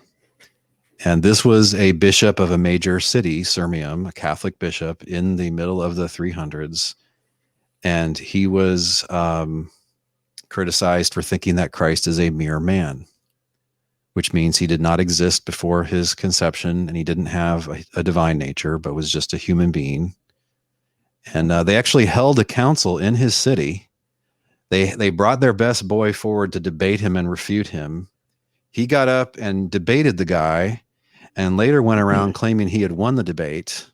And this was a bishop of a major city, Sirmium, a Catholic bishop in the middle of the 300s. And he was criticized for thinking that Christ is a mere man, which means he did not exist before his conception and he didn't have a divine nature, but was just a human being. And they actually held a council in his city. They brought their best boy forward to debate him and refute him. He got up and debated the guy and later went around claiming he had won the debate.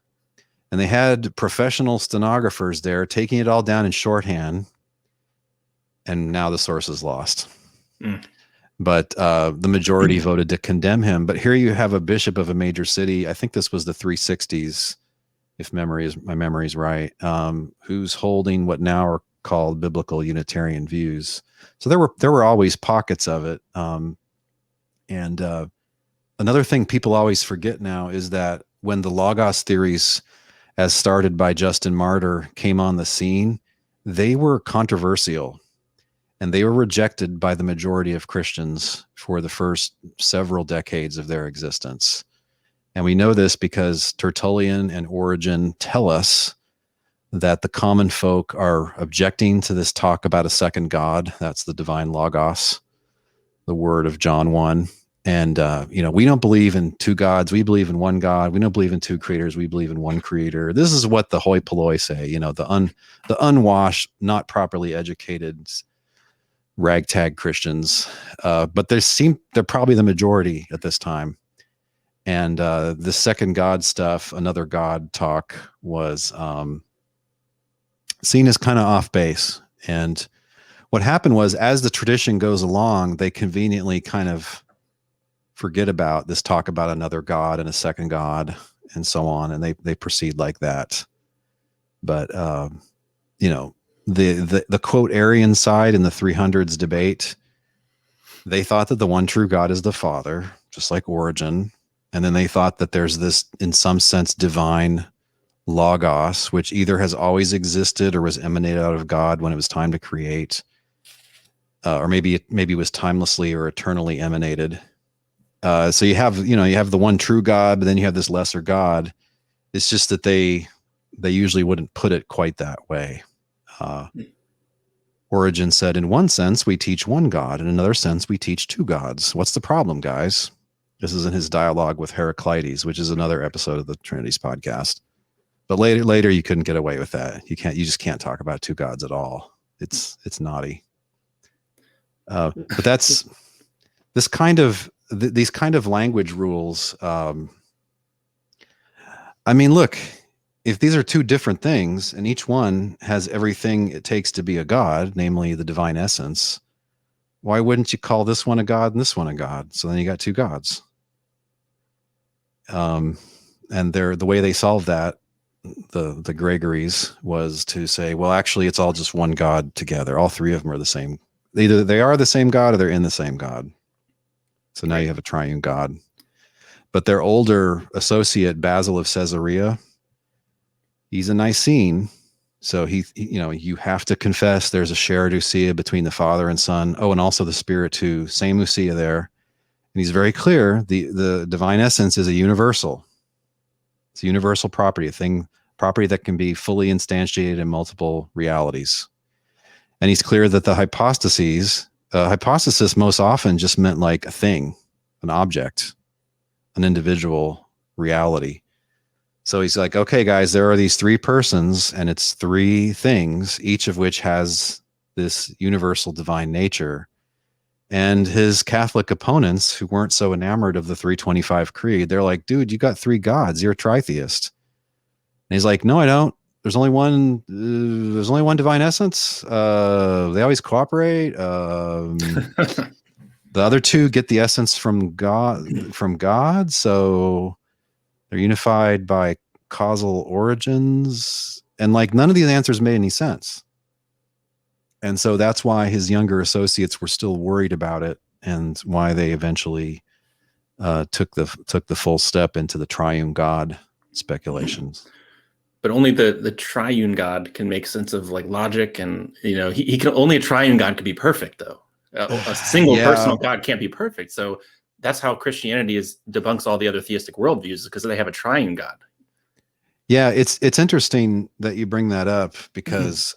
And they had professional stenographers there taking it all down in shorthand. And now the source is lost. But the majority voted to condemn him. But here you have a bishop of a major city. I think this was the 360s, if my memory is right, who's holding what now are called biblical Unitarian views. So there were always pockets of it. Another thing people always forget now is that when the Logos theories, as started by Justin Martyr, came on the scene, they were controversial. And they were rejected by the majority of Christians for the first several decades of their existence. And we know this because Tertullian and Origen tell us that the common folk are objecting to this talk about a second God. That's the divine Logos, the word of John 1. And, we don't believe in two gods. We believe in one God. We don't believe in two creators. We believe in one creator. This is what the hoi polloi say, the unwashed, not properly educated, ragtag Christians. But they're probably the majority at this time. And the second God stuff, another God talk, was seen as kind of off base. And what happened was, as the tradition goes along, they conveniently kind of forget about this talk about another God and a second God and so on. And they proceed like that. But, the quote Arian side in the 300s debate, they thought that the one true God is the Father, just like Origen. And then they thought that there's this, in some sense, divine Logos, which either has always existed or was emanated out of God when it was time to create, or maybe it was timelessly or eternally emanated. So you have the one true God, but then you have this lesser God. It's just that they usually wouldn't put it quite that way. Origen said, in one sense, we teach one God. In another sense, we teach two gods. What's the problem, guys? This is in his dialogue with Heraclides, which is another episode of the Trinities podcast. But later you couldn't get away with that. You just can't talk about two gods at all. It's naughty. But that's these kind of language rules. Look, if these are two different things and each one has everything it takes to be a god, namely the divine essence, why wouldn't you call this one a god and this one a god? So then you got two gods. And the way they solved that, the Gregories, was to say, well, actually it's all just one God together. All three of them are the same. Either they are the same God or they're in the same God. So now you have a triune God. But their older associate, Basil of Caesarea, he's a Nicene. So you have to confess there's a shared ousia between the Father and Son. Oh, and also the Spirit too. Same ousia there. And he's very clear. The divine essence is a universal. It's a universal property, property that can be fully instantiated in multiple realities. And he's clear that the hypostases, hypostasis most often just meant like a thing, an object, an individual reality. So he's like, okay, guys, there are these three persons, and it's three things, each of which has this universal divine nature. And his Catholic opponents, who weren't so enamored of the 325 Creed, they're like, dude, you got three gods. You're a tritheist. And he's like, no, I don't. There's only one. There's only one divine essence. They always cooperate. The other two get the essence from God. So they're unified by causal origins. And like none of these answers made any sense. And so that's why his younger associates were still worried about it, and why they eventually took the full step into the triune God speculations. But only the triune God can make sense of like logic, and he can only a triune God could be perfect though. A single personal God can't be perfect. So that's how Christianity debunks all the other theistic worldviews, because they have a triune God. Yeah, it's interesting that you bring that up, because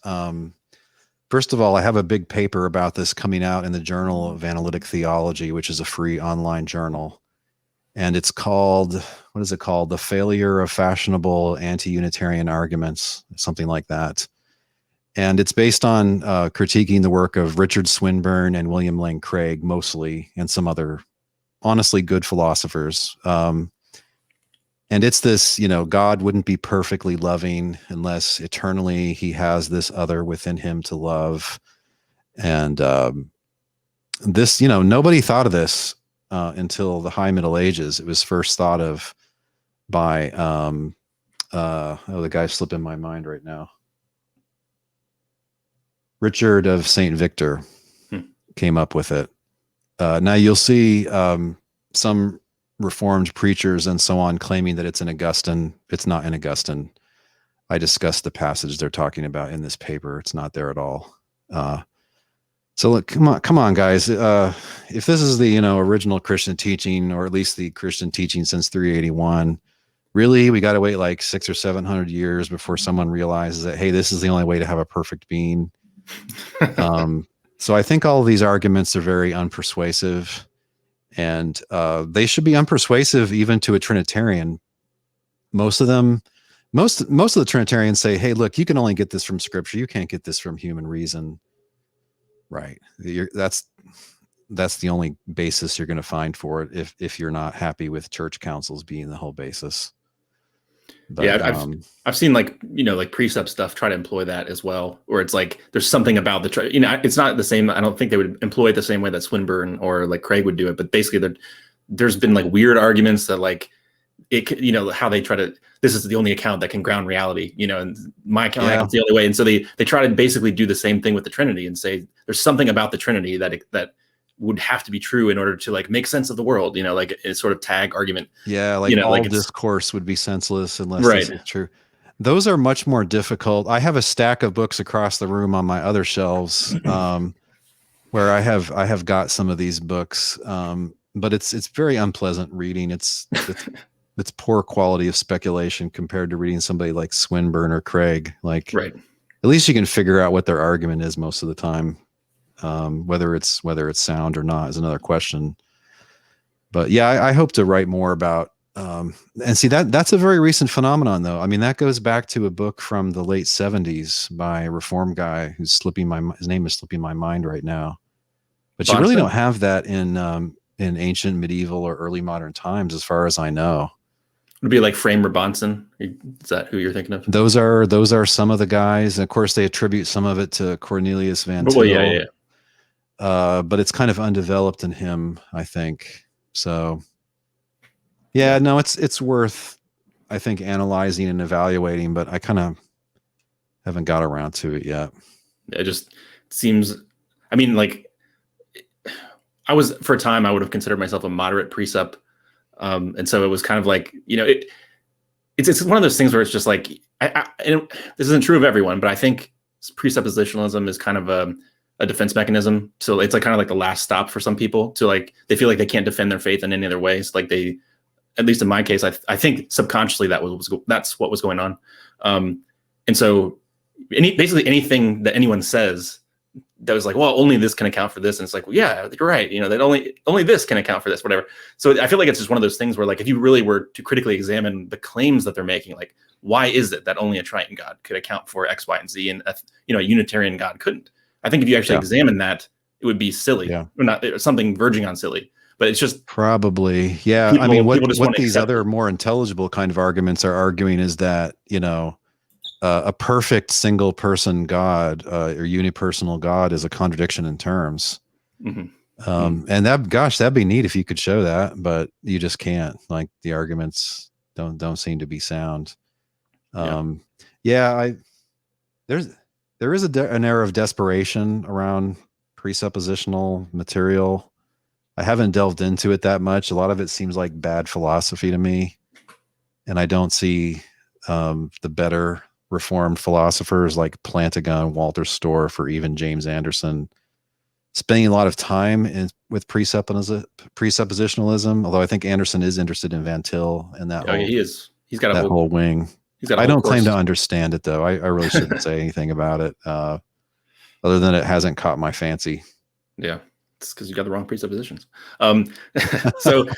first of all, I have a big paper about this coming out in the Journal of Analytic Theology, which is a free online journal. And it's called, what is it called? The Failure of Fashionable Anti-Unitarian Arguments, something like that. And it's based on critiquing the work of Richard Swinburne and William Lane Craig, mostly, and some other honestly good philosophers. And it's this, God wouldn't be perfectly loving unless eternally he has this other within him to love. And this, nobody thought of this until the High Middle Ages. It was first thought of by, the guy's slipping my mind right now. Richard of St. Victor came up with it. Now you'll see some Reformed preachers and so on claiming that it's in Augustine. It's not in Augustine. I discussed the passage they're talking about in this paper. It's not there at all. So look, come on, guys. If this is the original Christian teaching, or at least the Christian teaching since 381, really, we got to wait like 600 or 700 years before someone realizes that, hey, this is the only way to have a perfect being. So I think all of these arguments are very unpersuasive. And they should be unpersuasive even to a Trinitarian. Most of the Trinitarians say, hey, look, you can only get this from Scripture. You can't get this from human reason. Right. That's the only basis you're going to find for it if you're not happy with church councils being the whole basis. But, yeah, I've seen like precept stuff try to employ that as well, where it's like there's something about it's not the same. I don't think they would employ it the same way that Swinburne or like Craig would do it, but basically there's been like weird arguments that like it how they try to, this is the only account that can ground reality, and my account is the only way, and so they try to basically do the same thing with the Trinity and say there's something about the Trinity that would have to be true in order to like make sense of the world, like a sort of tag argument. Yeah, like all discourse would be senseless unless this is true. Those are much more difficult. I have a stack of books across the room on my other shelves where I have got some of these books, but it's very unpleasant reading. It's poor quality of speculation compared to reading somebody like Swinburne or Craig. Like, at least you can figure out what their argument is most of the time. Whether it's sound or not is another question. But yeah, I hope to write more about, and see that's a very recent phenomenon though. I mean, that goes back to a book from the late 70s by a Reform guy his name is slipping my mind right now. But you really don't have that in ancient, medieval, or early modern times, as far as I know. Would it be like Framer Bonson? Is that who you're thinking of? Those are some of the guys. And of course, they attribute some of it to Cornelius Van Til. Well, yeah. But it's kind of undeveloped in him, I think. So, yeah, no, it's worth, I think, analyzing and evaluating, but I kind of haven't got around to it yet. It just seems, I mean, like, for a time, I would have considered myself a moderate precept. And so it was kind of like, it's one of those things where it's just like, and this isn't true of everyone, but I think presuppositionalism is kind of a defense mechanism. So it's like kind of like the last stop for some people to like, they feel like they can't defend their faith in any other ways. Like they, at least in my case, I think subconsciously that's what was going on. And so basically anything that anyone says, that was like, well, only this can account for this. And it's like, well, yeah, you're right. You know, that only this can account for this, whatever. So I feel like it's just one of those things where, like, if you really were to critically examine the claims that they're making, like, why is it that only a triune God could account for X, Y, and Z, and a Unitarian God couldn't? I think if you actually examine that, it would be silly, or not, something verging on silly. But it's just probably, yeah. People, I mean, what these other it. more intelligible kind of arguments are arguing is that, a perfect single person God or unipersonal God is a contradiction in terms. And that'd be neat if you could show that, but you just can't. Like, the arguments don't seem to be sound. There is an era of desperation around presuppositional material. I haven't delved into it that much. A lot of it seems like bad philosophy to me, and I don't see the better Reformed philosophers like Plantagon, Walter Storff, or even James Anderson spending a lot of time with presuppositionalism. Although I think Anderson is interested in Van Til and that he is. He's got a whole wing. I don't claim to understand it, though. I really shouldn't say anything about it, other than it hasn't caught my fancy. Yeah, it's because you got the wrong presuppositions. So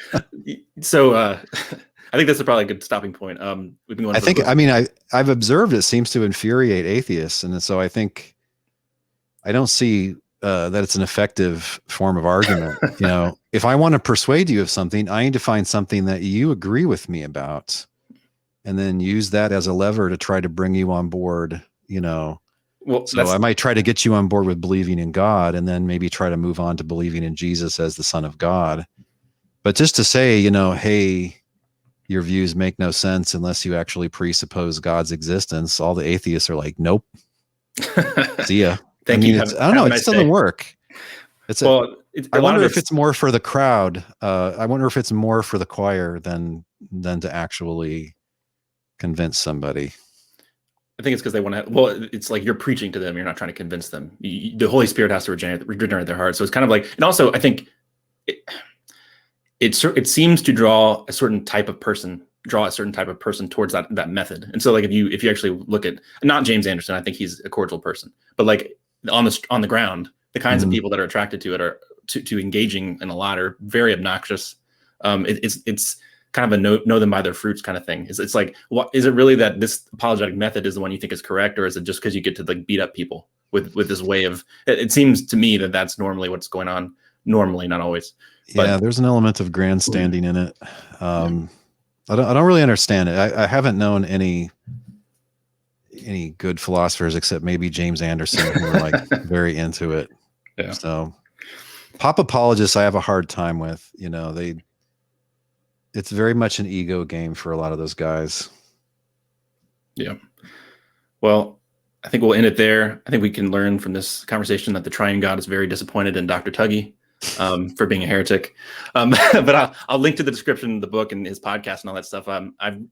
I think that's probably a good stopping point. We've been going. I've observed it seems to infuriate atheists, and so I don't see that it's an effective form of argument. If I want to persuade you of something, I need to find something that you agree with me about, and then use that as a lever to try to bring you on board. So I might try to get you on board with believing in God, and then maybe try to move on to believing in Jesus as the Son of God. But just to say, hey, your views make no sense unless you actually presuppose God's existence, all the atheists are like, nope. See ya. Thank you. I don't know. It just doesn't work. I wonder if it's more for the crowd. I wonder if it's more for the choir than to actually convince somebody. I think it's because they want to. Well, it's like you're preaching to them. You're not trying to convince them. The Holy Spirit has to regenerate their heart. So it's kind of like, and also I think it seems to draw a certain type of person towards that method. And so, like, if you actually look at, not James Anderson, I think he's a cordial person, but like on the ground, the kinds of people that are attracted to it are to engaging in a lot are very obnoxious. It's kind of a know them by their fruits kind of thing. It's like, what is it really that this apologetic method is the one you think is correct, or is it just because you get to like beat up people with this way of? It seems to me that that's normally what's going on. Normally, not always. But there's an element of grandstanding in it. I don't really understand it. I haven't known any good philosophers except maybe James Anderson who are like very into it. Yeah. So pop apologists I have a hard time with. It's very much an ego game for a lot of those guys. Yeah. Well, I think we'll end it there. I think we can learn from this conversation that the triune God is very disappointed in Dr. Tuggy for being a heretic. But I'll link to the description of the book and his podcast and all that stuff.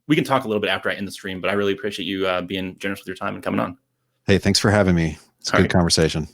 We can talk a little bit after I end the stream, but I really appreciate you being generous with your time and coming on. Hey, thanks for having me. It's a good conversation.